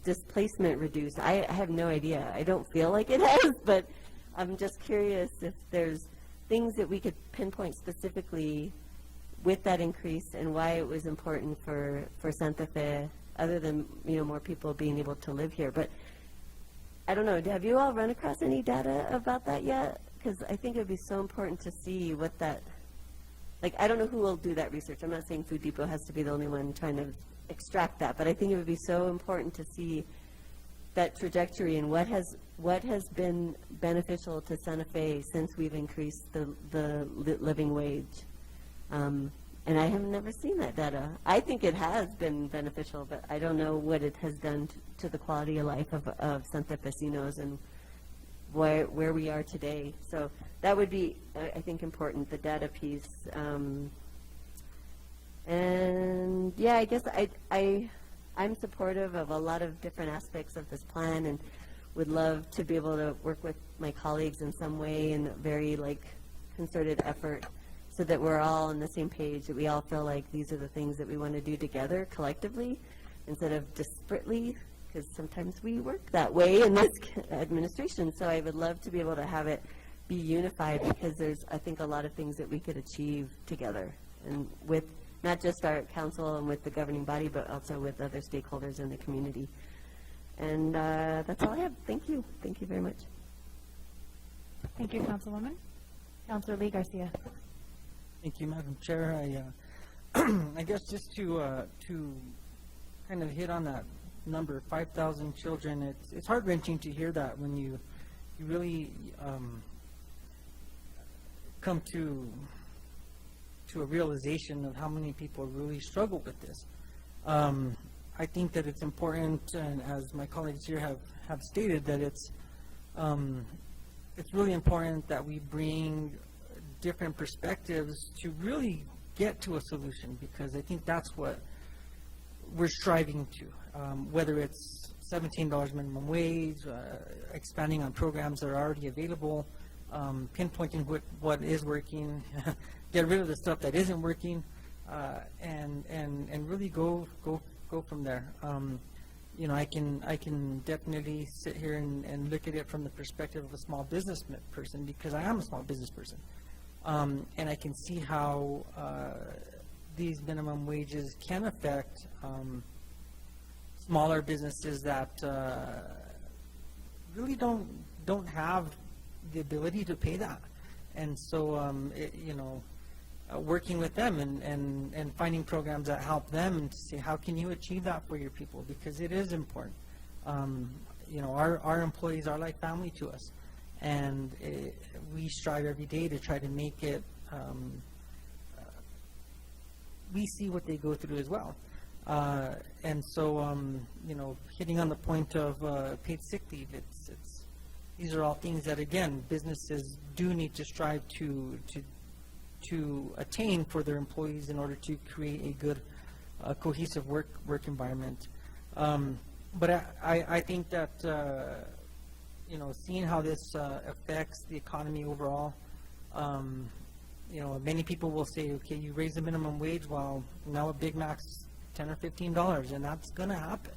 displacement reduced? I have no idea. I don't feel like it has, but I'm just curious if there's things that we could pinpoint specifically with that increase and why it was important for Santa Fe, other than, you know, more people being able to live here. But I don't know, have you all run across any data about that yet? Because I think it would be so important to see what that, like, I don't know who will do that research. I'm not saying Food Depot has to be the only one trying to extract that, but I think it would be so important to see that trajectory and what has been beneficial to Santa Fe since we've increased the living wage. And I have never seen that data. I think it has been beneficial, but I don't know what it has done to the quality of life of Santa Fecinos and where we are today. So that would be, I think, important, the data piece. And yeah, I guess I'm supportive of a lot of different aspects of this plan and would love to be able to work with my colleagues in some way in a very, like, concerted effort so that we're all on the same page, that we all feel like these are the things that we want to do together collectively instead of disparately, because sometimes we work that way in this administration. So I would love to be able to have it be unified, because there's, I think, a lot of things that we could achieve together, and with not just our council and with the governing body, but also with other stakeholders in the community. And that's all I have. Thank you. Thank you very much. Thank you, Councilwoman. Councilor Lee Garcia. Thank you, Madam Chair. I guess just to kind of hit on that number, 5,000 children. It's heart-wrenching to hear that when you really come to a realization of how many people really struggle with this. I think that it's important, and as my colleagues here have stated, that it's really important that we bring different perspectives to really get to a solution, because I think that's what we're striving to, whether it's $17 minimum wage, expanding on programs that are already available, pinpointing what is working, get rid of the stuff that isn't working, and really go from there. You know, I can definitely sit here and look at it from the perspective of a small business person, because I am a small business person, and I can see how these minimum wages can affect smaller businesses that really don't have the ability to pay that. And so, you know, working with them and finding programs that help them and to see how can you achieve that for your people, because it is important. You know, our employees are like family to us, and we strive every day to try to make it, we see what they go through as well. And so, you know, hitting on the point of paid sick leave, these are all things that, again, businesses do need to strive to attain for their employees in order to create a good, cohesive work environment. But I think that, you know, seeing how this affects the economy overall, you know, many people will say, okay, you raise the minimum wage, well, now a Big Mac's $10 or $15, and that's going to happen.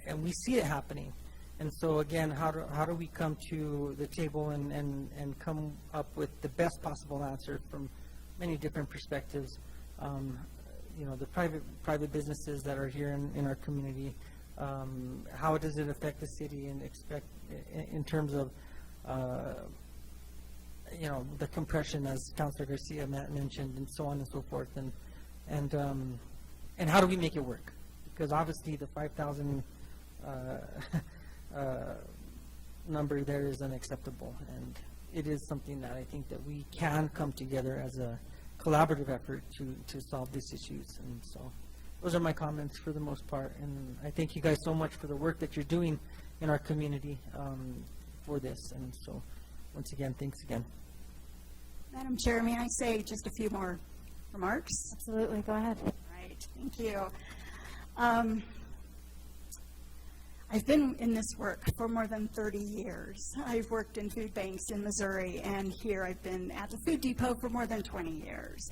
And we see it happening. And so, again, how do we come to the table and come up with the best possible answer from many different perspectives? You know, the private businesses that are here in our community, how does it affect the city and in terms of, you know, the compression, as Councilor Garcia mentioned, and so on and so forth, and how do we make it work? Because obviously the 5,000 number there is unacceptable, and it is something that I think that we can come together as a collaborative effort to solve these issues. And so those are my comments for the most part, and I thank you guys so much for the work that you're doing in our community for this. And so once again, thanks again. Madam Chair, may I say just a few more remarks? Absolutely, go ahead. Right, thank you. I've been in this work for more than 30 years. I've worked in food banks in Missouri, and here I've been at the Food Depot for more than 20 years.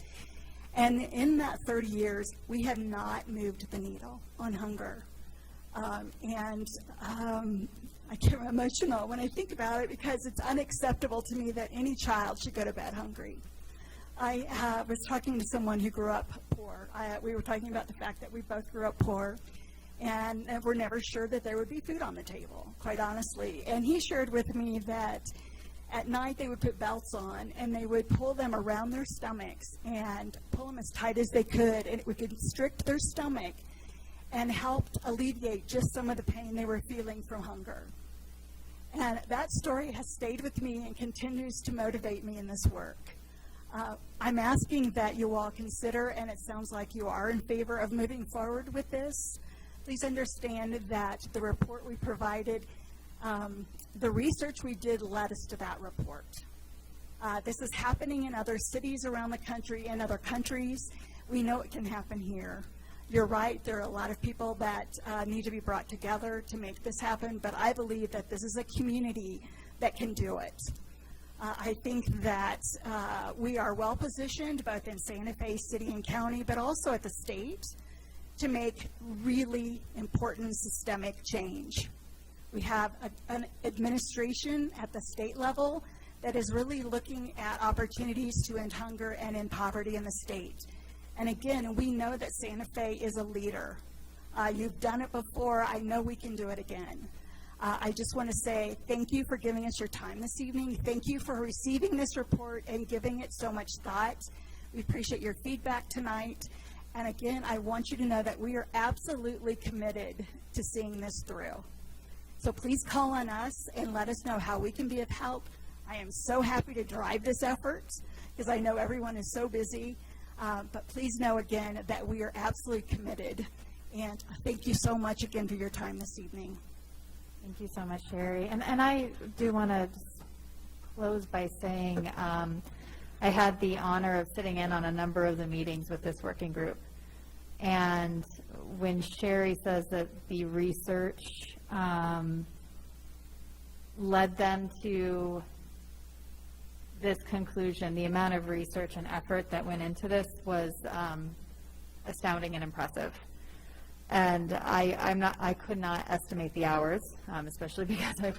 And in that 30 years, we have not moved the needle on hunger. I get emotional when I think about it, because it's unacceptable to me that any child should go to bed hungry. I was talking to someone who grew up poor. We were talking about the fact that we both grew up poor, and were never sure that there would be food on the table, quite honestly. And he shared with me that at night they would put belts on, and they would pull them around their stomachs and pull them as tight as they could, and it would constrict their stomach and helped alleviate just some of the pain they were feeling from hunger. And that story has stayed with me and continues to motivate me in this work. I'm asking that you all consider, and it sounds like you are in favor of moving forward with this. Please understand that the report we provided, the research we did led us to that report. This is happening in other cities around the country and other countries. We know it can happen here. You're right, there are a lot of people that need to be brought together to make this happen, but I believe that this is a community that can do it. I think that we are well positioned both in Santa Fe City and County, but also at the state, to make really important systemic change. We have an administration at the state level that is really looking at opportunities to end hunger and end poverty in the state. And again, we know that Santa Fe is a leader. You've done it before. I know we can do it again. I just want to say thank you for giving us your time this evening. Thank you for receiving this report and giving it so much thought. We appreciate your feedback tonight. And again, I want you to know that we are absolutely committed to seeing this through. So please call on us and let us know how we can be of help. I am so happy to drive this effort because I know everyone is so busy. But please know again that we are absolutely committed. And thank you so much again for your time this evening. Thank you so much, Sherry. And I do want to close by saying I had the honor of sitting in on a number of the meetings with this working group. And when Sherry says that the research led them to this conclusion, the amount of research and effort that went into this was astounding and impressive. And I could not estimate the hours, especially because I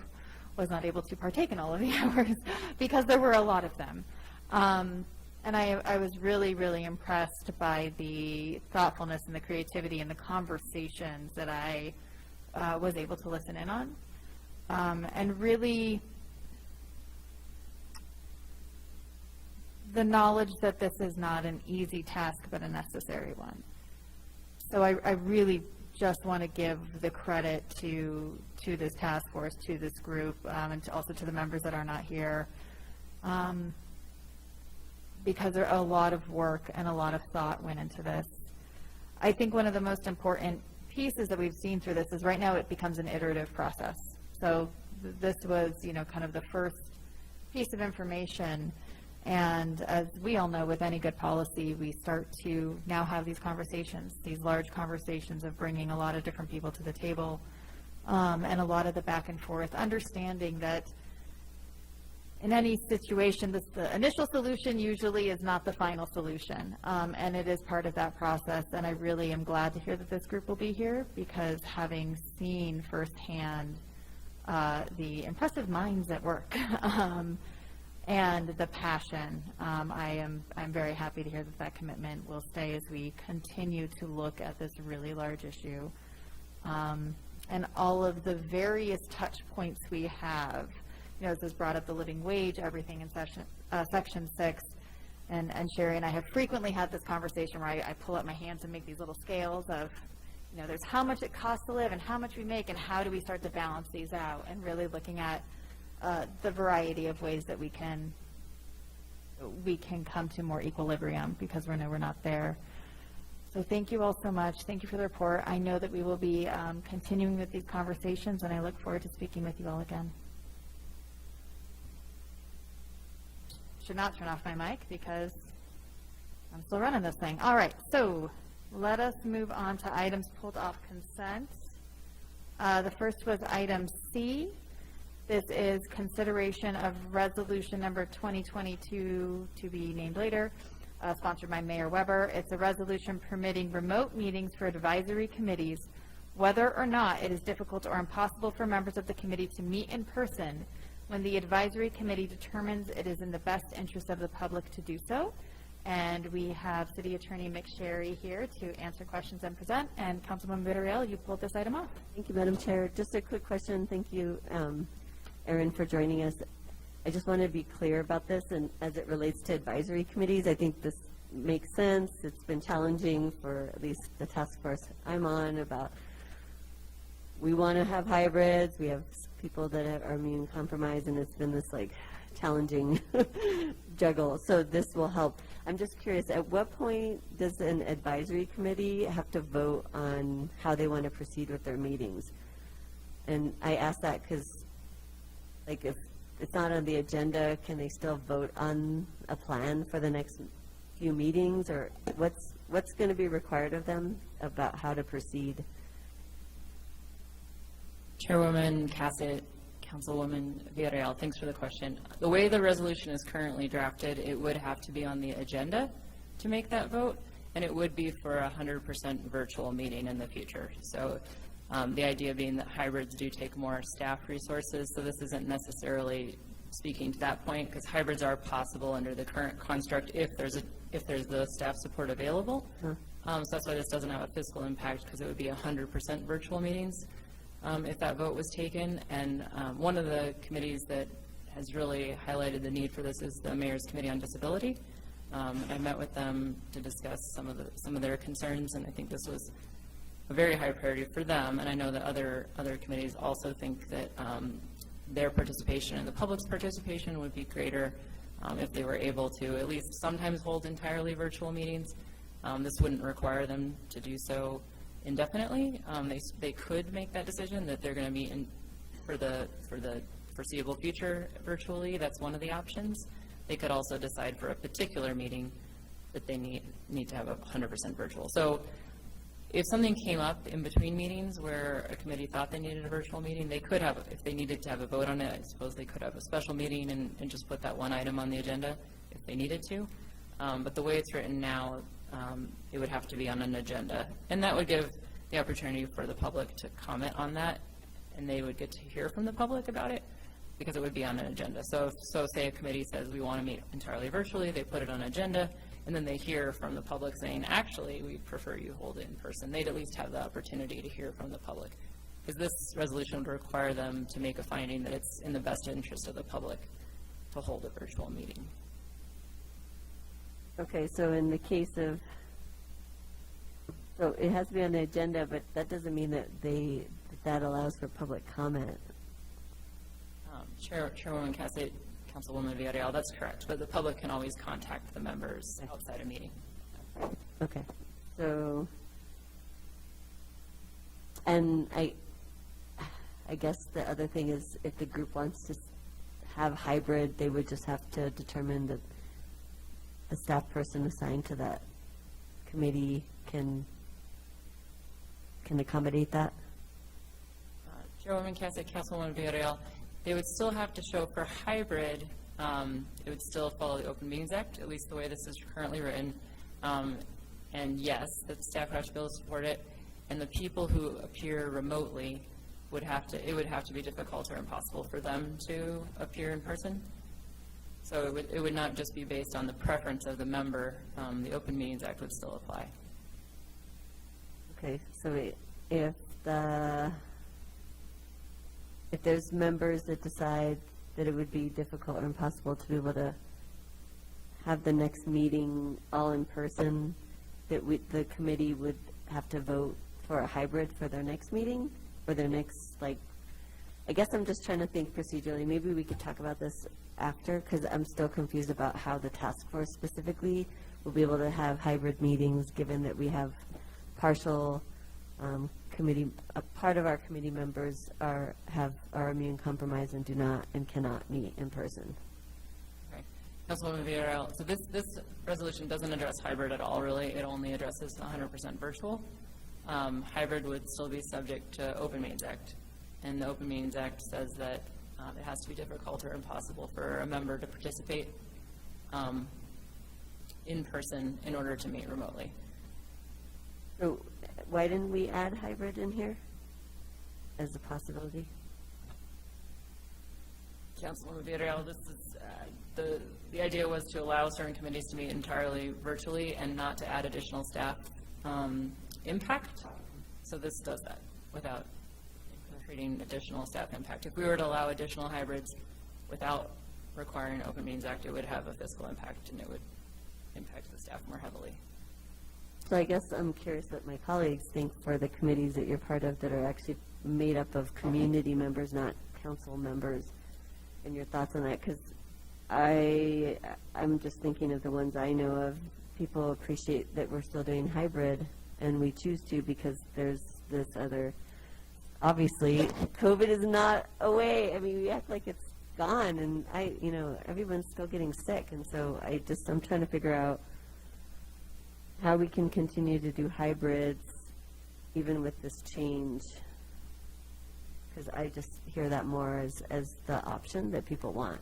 was not able to partake in all of the hours, because there were a lot of them. And I was really, really impressed by the thoughtfulness and the creativity and the conversations that I was able to listen in on. And really, the knowledge that this is not an easy task, but a necessary one. So I really just want to give the credit to this task force, to this group, and also to the members that are not here, because there a lot of work and a lot of thought went into this. I think one of the most important pieces that we've seen through this is right now it becomes an iterative process. So this was, kind of the first piece of information. And as we all know, with any good policy, we start to now have these conversations, these large conversations of bringing a lot of different people to the table, and a lot of the back and forth, understanding that in any situation, the initial solution usually is not the final solution, and it is part of that process. And I really am glad to hear that this group will be here, because having seen firsthand the impressive minds at work, and the passion, I'm very happy to hear that commitment will stay as we continue to look at this really large issue. And all of the various touch points we have, as was brought up, the living wage, everything in Section 6, and Sherry and I have frequently had this conversation where I pull up my hands and make these little scales of, there's how much it costs to live and how much we make, and how do we start to balance these out, and really looking at the variety of ways that we can come to more equilibrium, because we know we're not there. So thank you all so much. Thank you for the report. I know that we will be continuing with these conversations, and I look forward to speaking with you all again. Should not turn off my mic because I'm still running this thing. All right, so let us move on to items pulled off consent. The first was item C. This is consideration of resolution number 2022 to be named later, sponsored by Mayor Weber. It's a resolution permitting remote meetings for advisory committees, whether or not it is difficult or impossible for members of the committee to meet in person when the advisory committee determines it is in the best interest of the public to do so. And we have City Attorney McSherry here to answer questions and present. And Councilwoman Villarreal, you pulled this item off. Thank you, Madam Chair. Just a quick question. Thank you, Erin, for joining us. I just want to be clear about this, and as it relates to advisory committees, I think this makes sense. It's been challenging for at least the task force I'm on about, we want to have hybrids. We have people that are immune compromised, and it's been this challenging juggle. So this will help. I'm just curious, at what point does an advisory committee have to vote on how they want to proceed with their meetings? And I ask that because, if it's not on the agenda, can they still vote on a plan for the next few meetings, or what's going to be required of them about how to proceed? Chairwoman Cassett, Councilwoman Villarreal, thanks for the question. The way the resolution is currently drafted, it would have to be on the agenda to make that vote, and it would be for a 100% virtual meeting in the future. So the idea being that hybrids do take more staff resources, so this isn't necessarily speaking to that point, because hybrids are possible under the current construct if there's the staff support available. So that's why this doesn't have a fiscal impact, because it would be 100% virtual meetings if that vote was taken. And one of the committees that has really highlighted the need for this is the Mayor's Committee on Disability. I met with them to discuss some of their concerns, and I think this was a very high priority for them. And I know that other committees also think that their participation and the public's participation would be greater if they were able to at least sometimes hold entirely virtual meetings. This wouldn't require them to do so indefinitely. They could make that decision that they're going to meet for the foreseeable future virtually. That's one of the options. they could also decide for a particular meeting that they need to have a 100% virtual. So if something came up in between meetings where a committee thought they needed a virtual meeting, they could have, if they needed to have a vote on it, I suppose they could have a special meeting and just put that one item on the agenda if they needed to. But the way it's written now, it would have to be on an agenda. And that would give the opportunity for the public to comment on that, and they would get to hear from the public about it because it would be on an agenda. So say a committee says we want to meet entirely virtually, they put it on an agenda, and then they hear from the public saying, actually, we prefer you hold it in person. They'd at least have the opportunity to hear from the public. Because this resolution would require them to make a finding that it's in the best interest of the public to hold a virtual meeting. Okay, so in the case of, so it has to be on the agenda, but that doesn't mean that that allows for public comment. Chairwoman Cassidy, Councilwoman Villarreal, that's correct, but the public can always contact the members outside a meeting. Okay, so, and I guess the other thing is if the group wants to have hybrid, they would just have to determine that the staff person assigned to that committee can accommodate that? Chairwoman Cassidy, Councilwoman Villarreal, they would still have to show for hybrid, it would still follow the Open Meetings Act, at least the way this is currently written. And yes, the staff would have to be able to support it, and the people who appear remotely would have to, it would have to be difficult or impossible for them to appear in person. So it would not just be based on the preference of the member, the Open Meetings Act would still apply. Okay, so if there's members that decide that it would be difficult or impossible to be able to have the next meeting all in person, that the committee would have to vote for a hybrid for their next meeting, or their next, like, I guess I'm just trying to think procedurally. Maybe we could talk about this after, because I'm still confused about how the task force specifically will be able to have hybrid meetings, given that we have partial committee, a part of our committee members are immune compromised and do not and cannot meet in person. Okay. Councilwoman Villarreal, so this resolution doesn't address hybrid at all, really. It only addresses 100% virtual. Hybrid would still be subject to Open Meetings Act. And the Open Meetings Act says that it has to be difficult or impossible for a member to participate in person in order to meet remotely. So why didn't we add hybrid in here as a possibility? Councilwoman Villarreal, this is, the idea was to allow certain committees to meet entirely virtually and not to add additional staff impact. So this does that without creating additional staff impact. If we were to allow additional hybrids without requiring an Open Meetings Act, it would have a fiscal impact and it would impact the staff more heavily. So I guess I'm curious what my colleagues think for the committees that you're part of that are actually made up of community members, not council members, and your thoughts on that, because I'm just thinking of the ones I know of. People appreciate that we're still doing hybrid, and we choose to because there's this other, obviously, COVID is not away. I mean, we act like it's gone, and everyone's still getting sick, and so I'm trying to figure out how we can continue to do hybrids even with this change, because I just hear that more as the option that people want.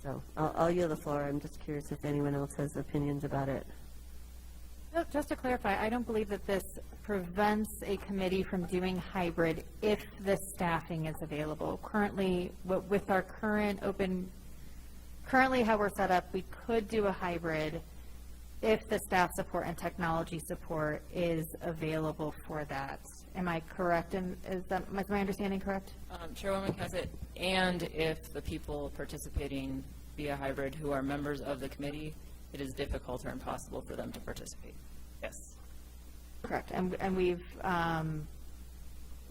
So I'll yield the floor. I'm just curious if anyone else has opinions about it. Just to clarify, I don't believe that this prevents a committee from doing hybrid if the staffing is available. Currently, with our currently how we're set up, we could do a hybrid if the staff support and technology support is available for that. Am I correct? And is my understanding correct? Chairwoman Cassett, and if the people participating via hybrid who are members of the committee, it is difficult or impossible for them to participate. Yes. Correct. And we've,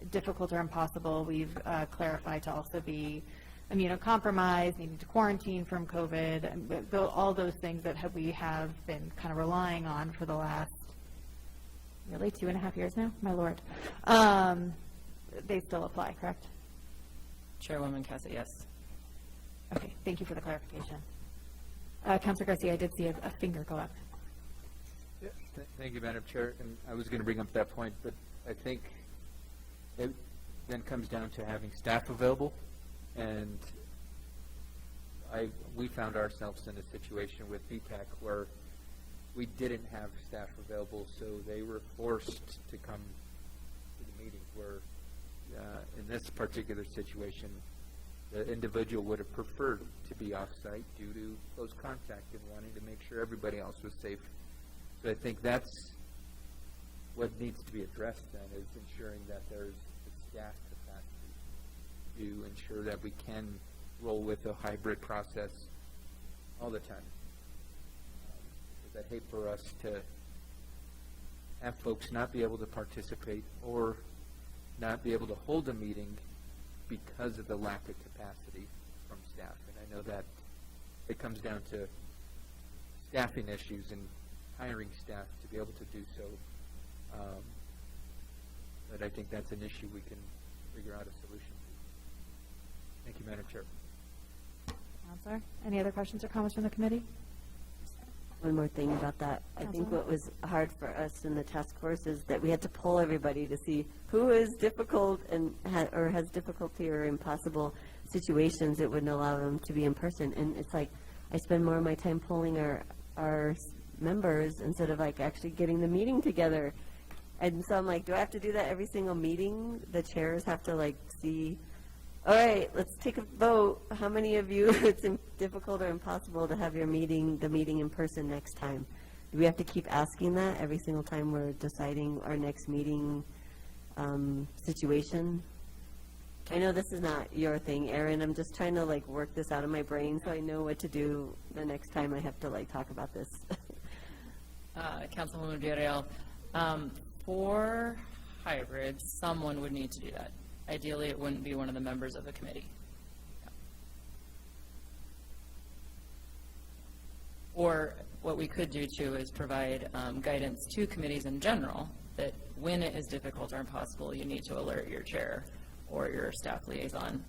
difficult or impossible, we've clarified to also be immunocompromised, needing to quarantine from COVID, and all those things that we have been kind of relying on for the last, really, 2.5 years now? My Lord. They still apply, correct? Chairwoman Cassett, yes. Okay, thank you for the clarification. Counselor Garcia, I did see a finger go up. Thank you, Madam Chair, and I was going to bring up that point, but I think it then comes down to having staff available, and we found ourselves in a situation with VPAC where we didn't have staff available, so they were forced to come to the meeting, where in this particular situation, the individual would have preferred to be off-site due to close contact and wanting to make sure everybody else was safe. So I think that's what needs to be addressed then, is ensuring that there's the staff capacity to ensure that we can roll with a hybrid process all the time. Because I'd hate for us to have folks not be able to participate or not be able to hold a meeting because of the lack of capacity from staff. And I know that it comes down to staffing issues and hiring staff to be able to do so. But I think that's an issue we can figure out a solution to. Thank you, Madam Chair. Counselor, any other questions or comments from the committee? One more thing about that. I think what was hard for us in the task force is that we had to poll everybody to see who is difficult and or has difficulty or impossible situations that wouldn't allow them to be in person. And it's like I spend more of my time polling our members instead of like actually getting the meeting together. And so I'm like, do I have to do that every single meeting? The chairs have to like see, all right, let's take a vote. How many of you it's difficult or impossible to have the meeting in person next time? Do we have to keep asking that every single time we're deciding our next meeting situation? I know this is not your thing, Erin. I'm just trying to like work this out of my brain so I know what to do the next time I have to like talk about this. Councilwoman Villarreal, for hybrids, someone would need to do that. Ideally, it wouldn't be one of the members of the committee. Or what we could do too is provide guidance to committees in general that when it is difficult or impossible, you need to alert your chair or your staff liaison.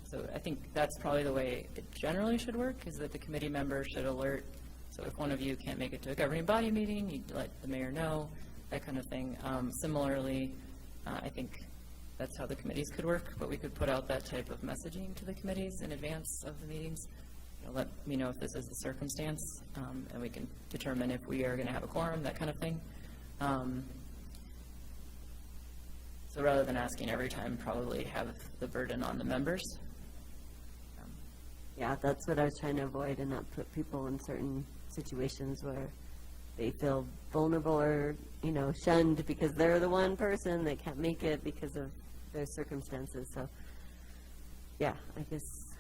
So I think that's probably the way it generally should work, is that the committee member should alert. So if one of you can't make it to a governing body meeting, you let the mayor know, that kind of thing. Similarly, I think that's how the committees could work, but we could put out that type of messaging to the committees in advance of the meetings. Let me know if this is the circumstance, and we can determine if we are going to have a quorum, that kind of thing. So rather than asking every time, probably have the burden on the members. Yeah, that's what I was trying to avoid, and not put people in certain situations where they feel vulnerable or, you know, shunned because they're the one person that can't make it because of their circumstances. So, yeah, I guess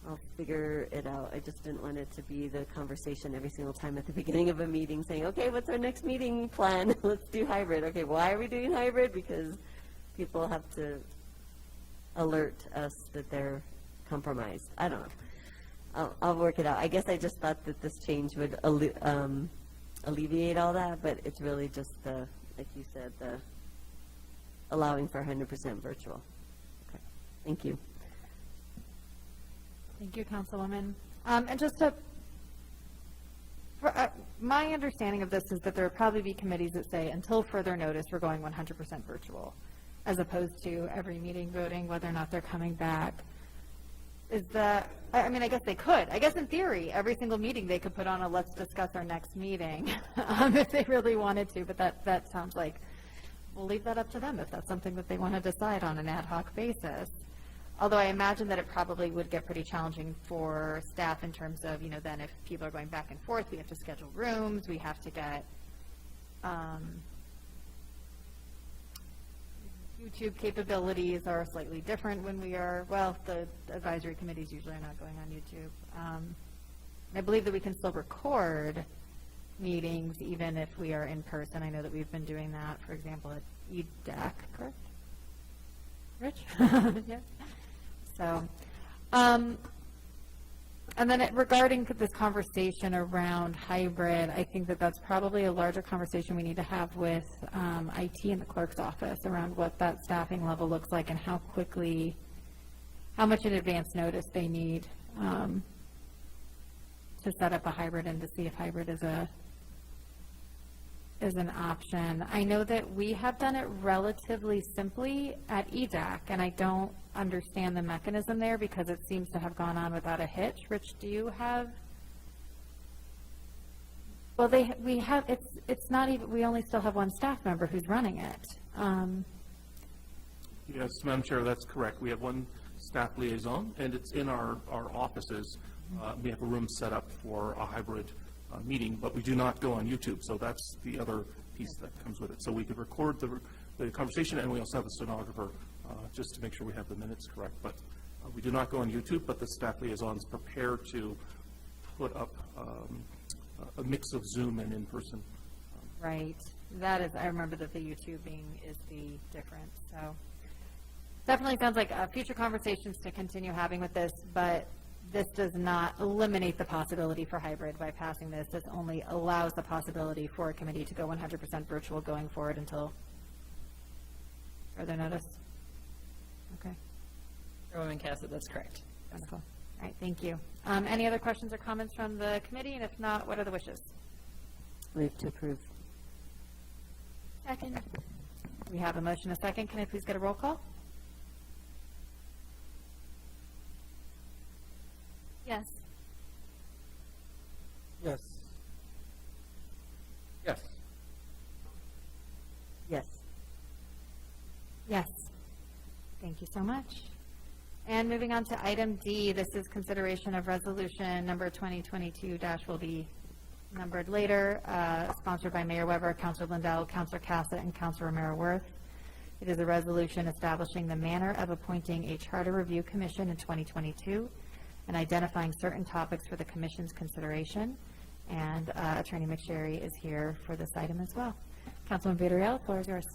I'll figure it out. I just didn't want it to be the conversation every single time at the beginning of a meeting saying, okay, what's our next meeting plan? Let's do hybrid. Okay, why are we doing hybrid? Because people have to alert us that they're compromised. I don't know. I'll work it out. I guess I just thought that this change would alleviate all that, but it's really just the, like you said, the allowing for 100% virtual. Okay. Thank you. Thank you, Councilwoman. And just my understanding of this is that there will probably be committees that say, until further notice, we're going 100% virtual, as opposed to every meeting voting whether or not they're coming back. Is that, I mean, I guess they could. I guess in theory, every single meeting they could put on a let's discuss our next meeting if they really wanted to, but that sounds like we'll leave that up to them if that's something that they want to decide on an ad hoc basis. Although I imagine that it probably would get pretty challenging for staff in terms of, you know, then if people are going back and forth, we have to schedule rooms, we have to get YouTube capabilities are slightly different when we are, well, the advisory committees usually are not going on YouTube. I believe that we can still record meetings even if we are in person. I know that we've been doing that, for example, at EDAC, correct? Rich? Yeah. So, and then regarding this conversation around hybrid, I think that that's probably a larger conversation we need to have with IT and the clerk's office around what that staffing level looks like and how quickly, how much in advance notice they need to set up a hybrid and to see if hybrid is an option. I know that we have done it relatively simply at EDAC, and I don't understand the mechanism there because it seems to have gone on without a hitch. Rich, do you have? Well, we have, it's not even, we only still have one staff member who's running it. Yes, Madam Chair, that's correct. We have one staff liaison, and it's in our offices. We have a room set up for a hybrid meeting, but we do not go on YouTube, so that's the other piece that comes with it. So we could record the conversation, and we also have a stenographer, just to make sure we have the minutes correct. But we do not go on YouTube, but the staff liaison is prepared to put up a mix of Zoom and in-person. Right. That is, I remember that the YouTubing is the difference, so. Definitely sounds like future conversations to continue having with this, but this does not eliminate the possibility for hybrid by passing this. This only allows the possibility for a committee to go 100% virtual going forward until further notice. Okay, Chairwoman Cassett, that's correct. wonderful. All right, thank you. Any other questions or comments from the committee? And if not, what are the wishes? Move to approve. Second. We have a motion, a second. Can I please get a roll call? Yes. Yes. Yes. Yes. Yes. Thank you so much. And moving on to item D, this is consideration of resolution number 2022- will be numbered later, sponsored by Mayor Weber, Councilor Lindell, Councilor Cassett, and Councilor Romero-Worth. It is a resolution establishing the manner of appointing a charter review commission in 2022 and identifying certain topics for the commission's consideration. And Attorney McSherry is here for this item as well. Councilman Vitoriello, the floor is yours.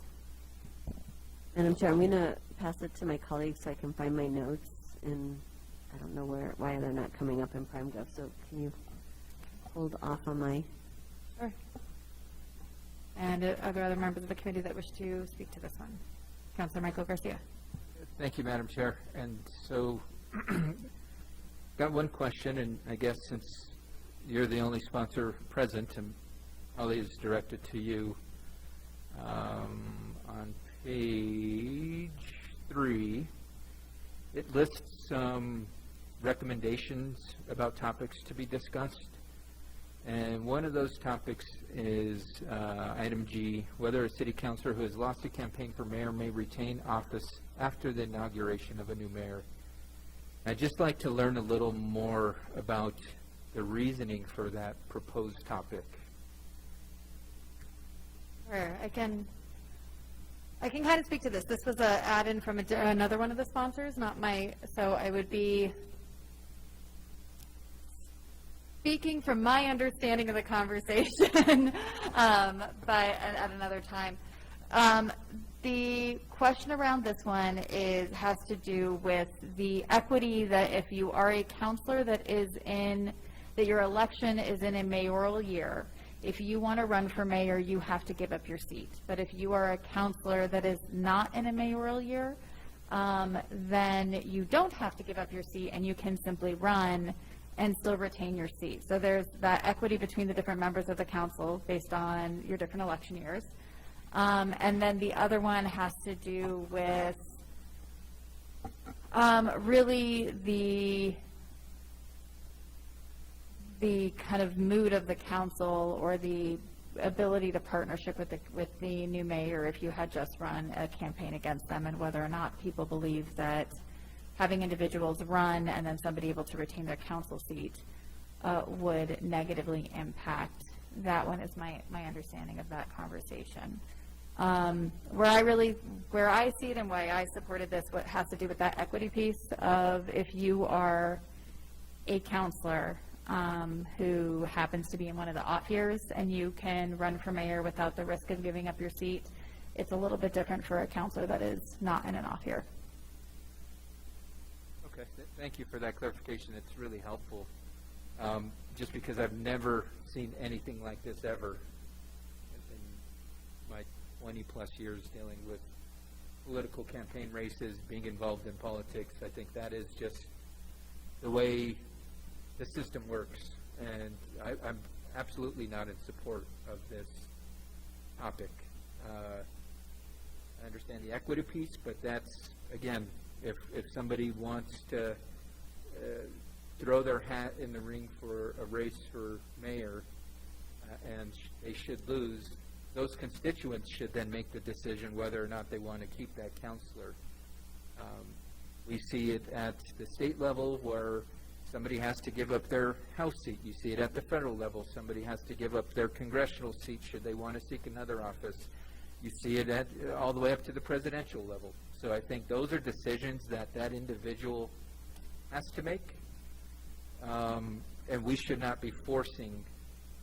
Madam Chair, I'm going to pass it to my colleagues so I can find my notes, and I don't know why they're not coming up in PrimeGov, so can you hold off on my... Sure. And are there other members of the committee that wish to speak to this one? Councilor Michael Garcia. Thank you, Madam Chair. And so, got one question, and I guess since you're the only sponsor present, and probably is directed to you. On page 3, it lists some recommendations about topics to be discussed. And one of those topics is item G, whether a city councilor who has lost a campaign for mayor may retain office after the inauguration of a new mayor. I'd just like to learn a little more about the reasoning for that proposed topic. Sure, I can kind of speak to this. This was a add-in from another one of the sponsors, not my, so I would be speaking from my understanding of the conversation, but at another time. The question around this one has to do with the equity that if you are a counselor that your election is in a mayoral year, if you want to run for mayor, you have to give up your seat. But if you are a counselor that is not in a mayoral year, then you don't have to give up your seat and you can simply run and still retain your seat. So there's that equity between the different members of the council based on your different election years. And then the other one has to do with really the kind of mood of the council or the ability to partnership with the new mayor if you had just run a campaign against them, and whether or not people believe that having individuals run and then somebody able to retain their council seat would negatively impact. That one is my understanding of that conversation. Where I see it and why I supported this, what has to do with that equity piece of if you are a counselor who happens to be in one of the off years and you can run for mayor without the risk of giving up your seat, it's a little bit different for a counselor that is not in an off year. Okay, thank you for that clarification. It's really helpful. Just because I've never seen anything like this ever in my 20-plus years dealing with political campaign races, being involved in politics. I think that is just the way the system works. And I'm absolutely not in support of this topic. I understand the equity piece, but that's, again, if somebody wants to throw their hat in the ring for a race for mayor, and they should lose, those constituents should then make the decision whether or not they want to keep that counselor. We see it at the state level where somebody has to give up their House seat. You see it at the federal level. Somebody has to give up their congressional seat should they want to seek another office. You see it at all the way up to the presidential level. So I think those are decisions that that individual has to make. And we should not be forcing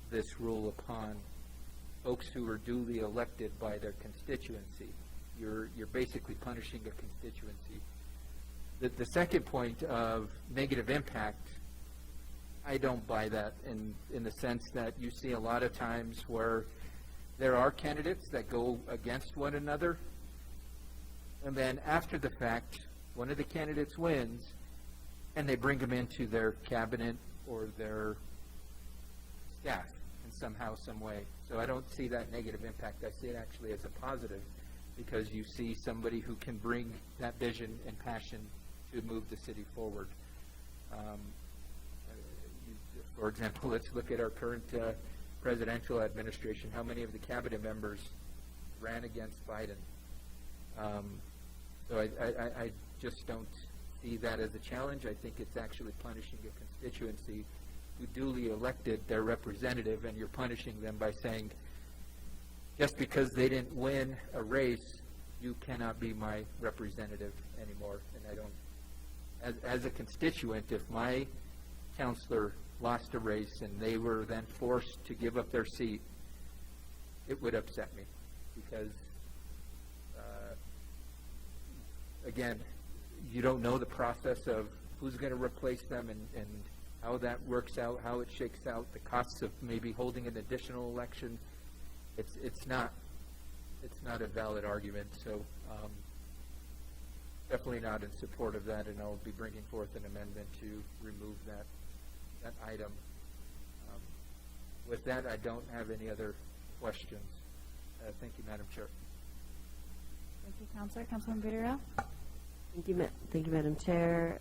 this rule upon folks who are duly elected by their constituency. You're basically punishing a constituency. The second point of negative impact, I don't buy that in the sense that you see a lot of times where there are candidates that go against one another, and then after the fact, one of the candidates wins, and they bring them into their cabinet or their staff in somehow, some way. So I don't see that negative impact. I see it actually as a positive, because you see somebody who can bring that vision and passion to move the city forward. For example, let's look at our current presidential administration. How many of the cabinet members ran against Biden? So I just don't see that as a challenge. I think it's actually punishing a constituency who duly elected their representative, and you're punishing them by saying, just because they didn't win a race, you cannot be my representative anymore. And I don't, as a constituent, if my counselor lost a race and they were then forced to give up their seat, it would upset me, because, again, you don't know the process of who's going to replace them and how that works out, how it shakes out, the costs of maybe holding an additional election. It's not a valid argument. So definitely not in support of that, and I'll be bringing forth an amendment to remove that item. With that, I don't have any other questions. Thank you, Madam Chair. Thank you, Counselor. Councilman Villarreal? Thank you, Madam Chair.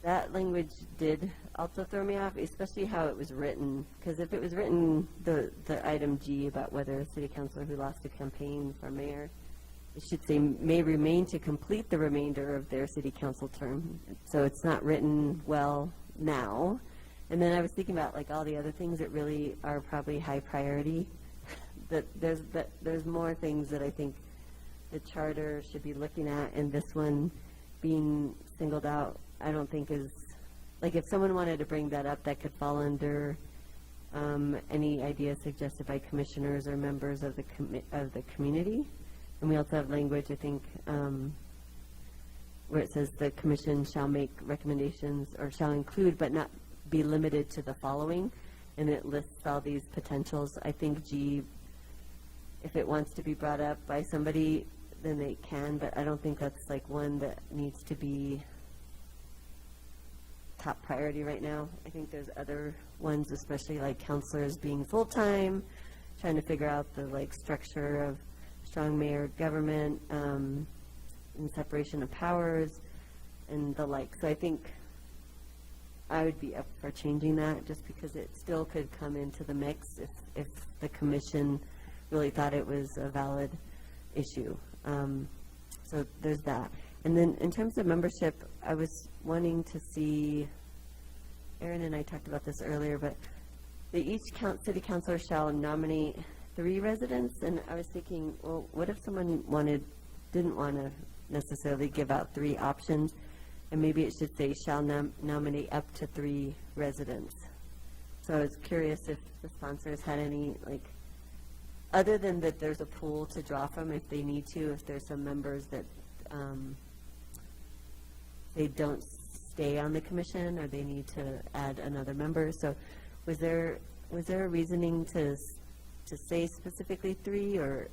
That language did also throw me off, especially how it was written, because if it was written, the item G about whether a city councilor who lost a campaign for mayor, it should say may remain to complete the remainder of their city council term. So it's not written well now. And then I was thinking about like all the other things that really are probably high priority. that there's more things that I think the charter should be looking at, and this one being singled out, I don't think is, like, if someone wanted to bring that up, that could fall under any ideas suggested by commissioners or members of the community. And we also have language, I think, where it says the commission shall make recommendations or shall include but not be limited to the following, and it lists all these potentials. I think G, if it wants to be brought up by somebody, then they can, but I don't think that's like one that needs to be top priority right now. I think there's other ones, especially like counselors being full-time, trying to figure out the like structure of strong mayor government, and separation of powers and the like. So I think I would be up for changing that, just because it still could come into the mix if the commission really thought it was a valid issue. So there's that. And then in terms of membership, I was wanting to see, Aaron and I talked about this earlier, but that each city councilor shall nominate 3 residents, and I was thinking, well, what if someone didn't want to necessarily give out 3 options, and maybe it should say shall nominate up to 3 residents. So I was curious if the sponsors had any, like, other than that there's a pool to draw from if they need to, if there's some members that they don't stay on the commission or they need to add another member. So was there a reasoning to say specifically 3, or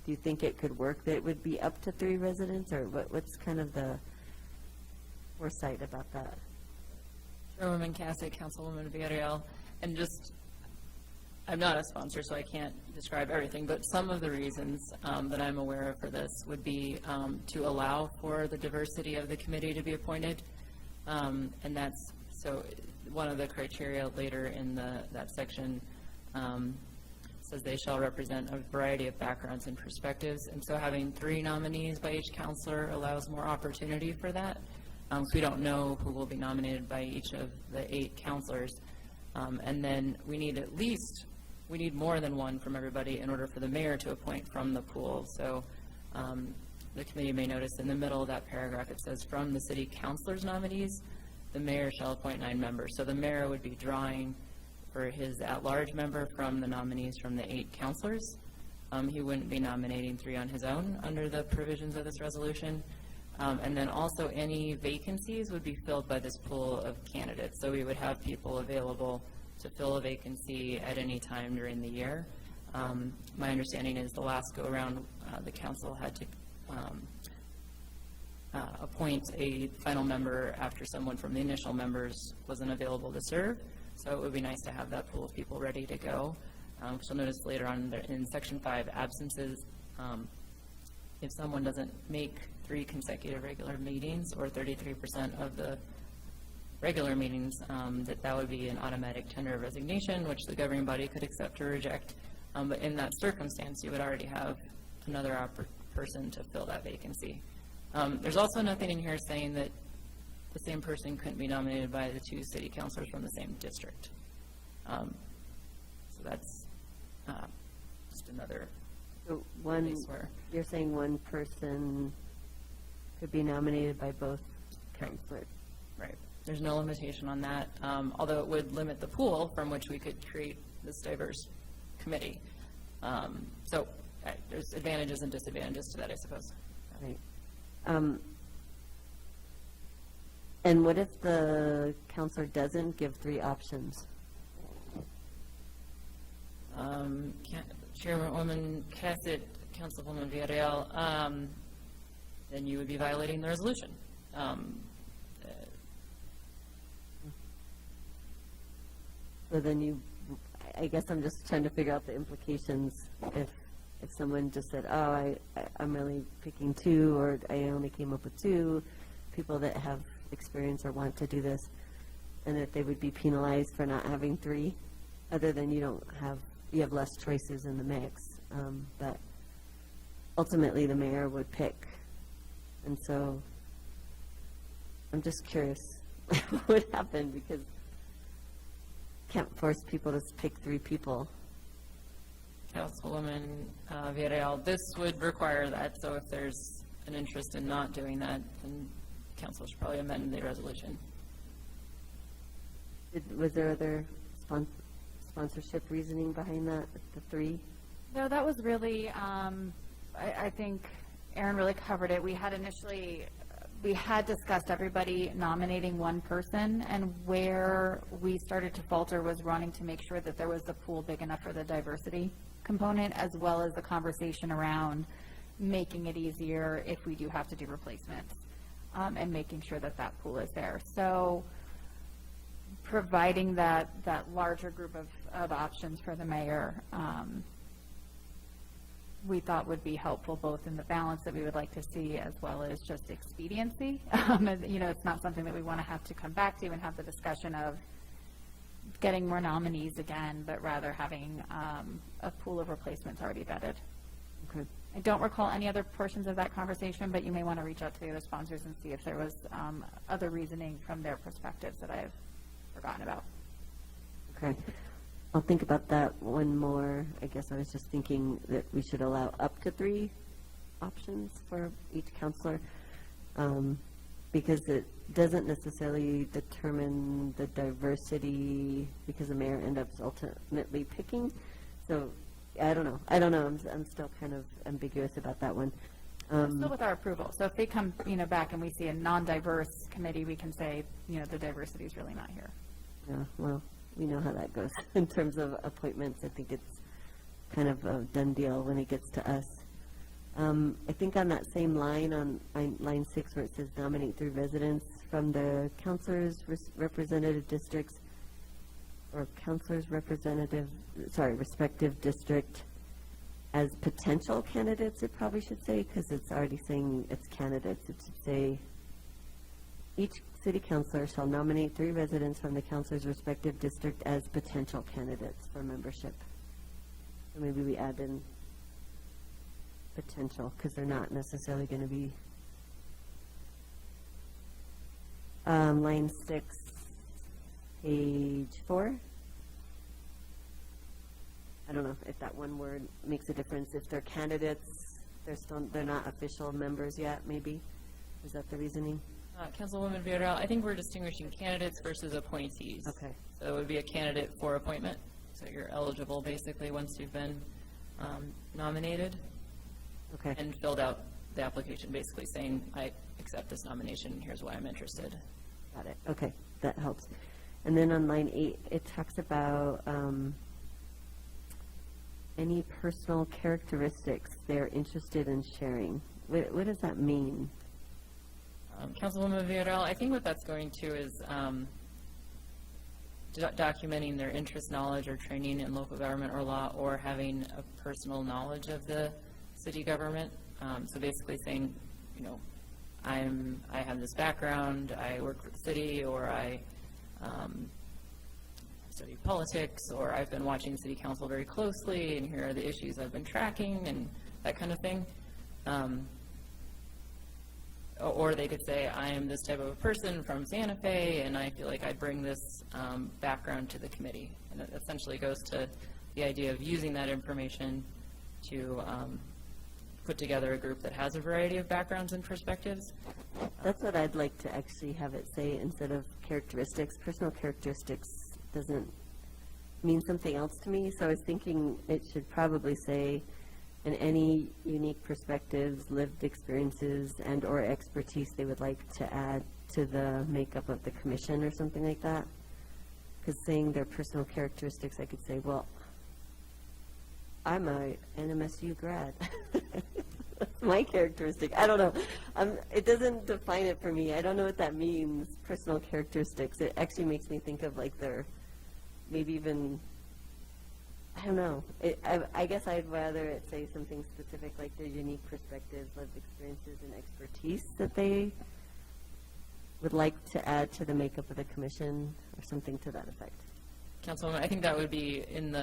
do you think it could work that it would be up to 3 residents, or what's kind of the foresight about that? Chairwoman Cassidy, Councilwoman Villarreal, and just, I'm not a sponsor, so I can't describe everything, but some of the reasons that I'm aware of for this would be to allow for the diversity of the committee to be appointed. And that's, so one of the criteria later in that section says they shall represent a variety of backgrounds and perspectives. And so having 3 nominees by each counselor allows more opportunity for that. So we don't know who will be nominated by each of the 8 counselors. And then we need more than 1 from everybody in order for the mayor to appoint from the pool. So the committee may notice in the middle of that paragraph, it says, from the city councilors' nominees, the mayor shall appoint 9 members. So the mayor would be drawing for his at-large member from the nominees from the 8 counselors. He wouldn't be nominating 3 on his own under the provisions of this resolution. And then also any vacancies would be filled by this pool of candidates. So we would have people available to fill a vacancy at any time during the year. My understanding is the last go-around, the council had to appoint a final member after someone from the initial members wasn't available to serve. So it would be nice to have that pool of people ready to go. You'll notice later on in Section 5, absences, if someone doesn't make 3 consecutive regular meetings or 33% of the regular meetings, that would be an automatic tender of resignation, which the governing body could accept or reject. But in that circumstance, you would already have another person to fill that vacancy. There's also nothing in here saying that the same person couldn't be nominated by the 2 city councilors from the same district. So that's just another So place where. you're saying 1 person could be nominated by both counselors? Right. There's no limitation on that, although it would limit the pool from which we could create this diverse committee. So there's advantages and disadvantages to that, I suppose. Right. And what if the counselor doesn't give 3 options? Chairwoman Cassidy, Councilwoman Villarreal, then you would be violating the resolution. So then I guess I'm just trying to figure out the implications if someone just said, oh, I'm really picking 2, or I only came up with 2 people that have experience or want to do this, and that they would be penalized for not having 3, other than you have less choices in the mix. But ultimately, the mayor would pick. And so I'm just curious what would happen, because can't force people to pick 3 people. Councilwoman Villarreal, this would require that, so if there's an interest in not doing that, then council should probably amend the resolution. Was there other sponsorship reasoning behind that, the 3? No, that was really, I think Aaron really covered it. We had discussed everybody nominating 1 person, and where we started to falter was wanting to make sure that there was a pool big enough for the diversity component, as well as the conversation around making it easier if we do have to do replacements, and making sure that that pool is there. So providing that larger group of options for the mayor, we thought would be helpful both in the balance that we would like to see, as well as just expediency. It's not something that we want to have to come back to and have the discussion of getting more nominees again, but rather having a pool of replacements already vetted. Okay. I don't recall any other portions of that conversation, but you may want to reach out to the other sponsors and see if there was other reasoning from their perspectives that I've forgotten about. Okay. I'll think about that one more. I guess I was just thinking that we should allow up to 3 options for each counselor, because it doesn't necessarily determine the diversity, because the mayor ends up ultimately picking. So I don't know. I'm still kind of ambiguous about that one. Still with our approval. So if they come, back and we see a non-diverse committee, we can say, the diversity is really not here. Yeah, well, we know how that goes in terms of appointments. I think it's kind of a done deal when it gets to us. I think on that same line, on line 6, where it says nominate 3 residents from the counselors' representative districts, or counselors' respective district as potential candidates, it probably should say, because it's already saying it's candidates. It should say, each city councilor shall nominate 3 residents from the counselor's respective district as potential candidates for membership. So maybe we add in potential, because they're not necessarily going to be. Line 6, page 4. I don't know if that one word makes a difference. If they're candidates, they're not official members yet, maybe? Is that the reasoning? Councilwoman Villarreal, I think we're distinguishing candidates versus appointees. Okay. So it would be a candidate for appointment. So you're eligible basically once you've been nominated Okay. and filled out the application, basically saying, I accept this nomination, and here's why I'm interested. Got it. Okay, that helps. And then on line 8, it talks about any personal characteristics they're interested in sharing. What does that mean? Councilwoman Villarreal, I think what that's going to is documenting their interest, knowledge, or training in local government or law, or having a personal knowledge of the city government. So basically saying, you know, I have this background, I work for the city, or I study politics, or I've been watching city council very closely, and here are the issues I've been tracking, and that kind of thing. Or they could say, I am this type of a person from Santa Fe, and I feel like I bring this background to the committee. And it essentially goes to the idea of using that information to put together a group that has a variety of backgrounds and perspectives. That's what I'd like to actually have it say instead of characteristics. Personal characteristics doesn't mean something else to me, so I was thinking it should probably say, and any unique perspectives, lived experiences, and or expertise they would like to add to the makeup of the commission or something like that. Because saying their personal characteristics, I could say, well, I'm a NMSU grad. That's my characteristic. I don't know. It doesn't define it for me. I don't know what that means, personal characteristics. It actually makes me think of like their, maybe even, I don't know. I guess I'd rather it say something specific, like their unique perspectives, lived experiences, and expertise that they would like to add to the makeup of the commission, or something to that effect. Councilwoman, I think that would be in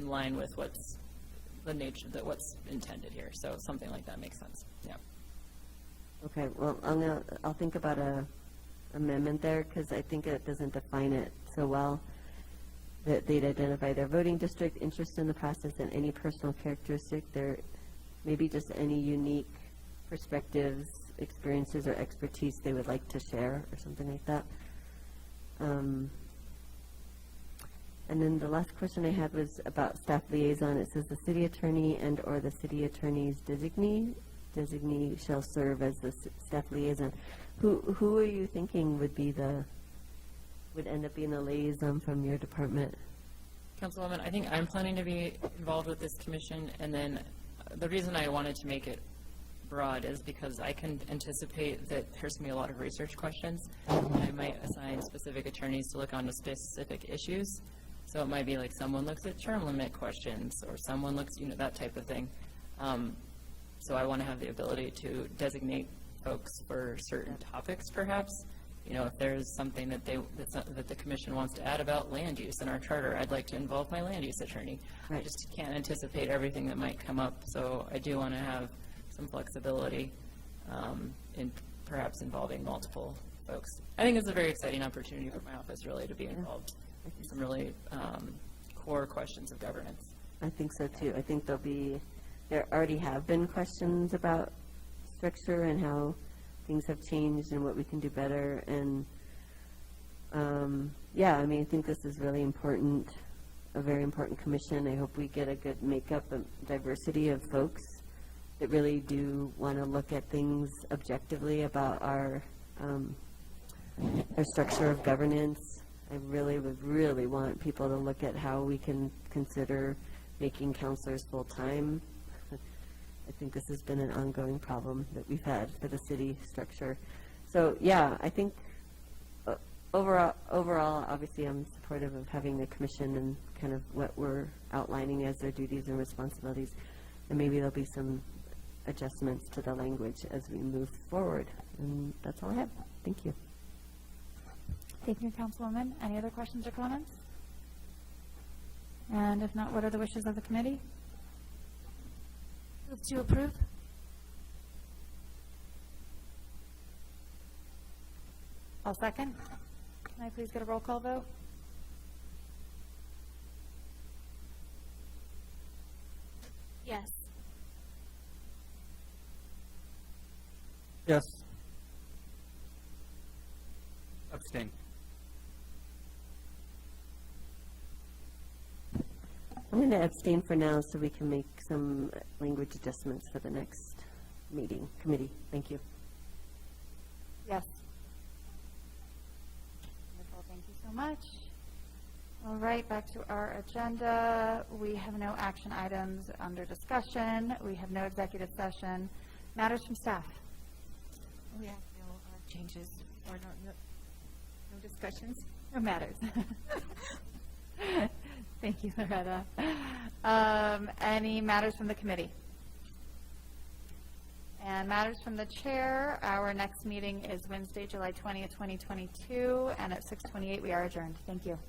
line with what's the nature, that what's intended here. So something like that makes sense. Yeah. Okay. Well, I'll think about a amendment there, because I think it doesn't define it so well. That they'd identify their voting district, interest in the process, and any personal characteristic. There maybe just any unique perspectives, experiences, or expertise they would like to share, or something like that. And then the last question I had was about staff liaison. It says the city attorney and or the city attorney's designee shall serve as the staff liaison. Who are you thinking would end up being the liaison from your department? Councilwoman, I think I'm planning to be involved with this commission, and then the reason I wanted to make it broad is because I can anticipate that there's going to be a lot of research questions, and I might assign specific attorneys to look onto specific issues. So it might be like someone looks at term limit questions, or someone looks, you know, that type of thing. So I want to have the ability to designate folks for certain topics, perhaps. You know, if there's something that that the commission wants to add about land use in our charter, I'd like to involve my land use attorney. Right. I just can't anticipate everything that might come up, so I do want to have some flexibility in perhaps involving multiple folks. I think it's a very exciting opportunity for my office, really, to be involved in some really core questions of governance. I think so too. I think there already have been questions about structure and how things have changed and what we can do better. And yeah, I mean, I think this is really important, a very important commission. I hope we get a good makeup and diversity of folks that really do want to look at things objectively about our structure of governance. I would really want people to look at how we can consider making counselors full-time. I think this has been an ongoing problem that we've had for the city structure. So, yeah, I think overall, obviously, I'm supportive of having the commission and kind of what we're outlining as their duties and responsibilities. And maybe there'll be some adjustments to the language as we move forward. And that's all I have. Thank you. Thank you, Councilwoman. Any other questions or comments? And if not, what are the wishes of the committee? Move to approve? I'll second. Can I please get a roll call vote? Yes. Yes. Abstain. I'm going to abstain for now so we can make some language adjustments for the next meeting, committee. Thank you. Yes. Wonderful, thank you so much. All right, back to our agenda. We have no action items under discussion. We have no executive session. Matters from staff. We have no changes or no discussions. No matters. Thank you, Loretta. Any matters from the committee? And matters from the chair, our next meeting is Wednesday, July 20th, 2022, and at 6:28 we are adjourned. Thank you.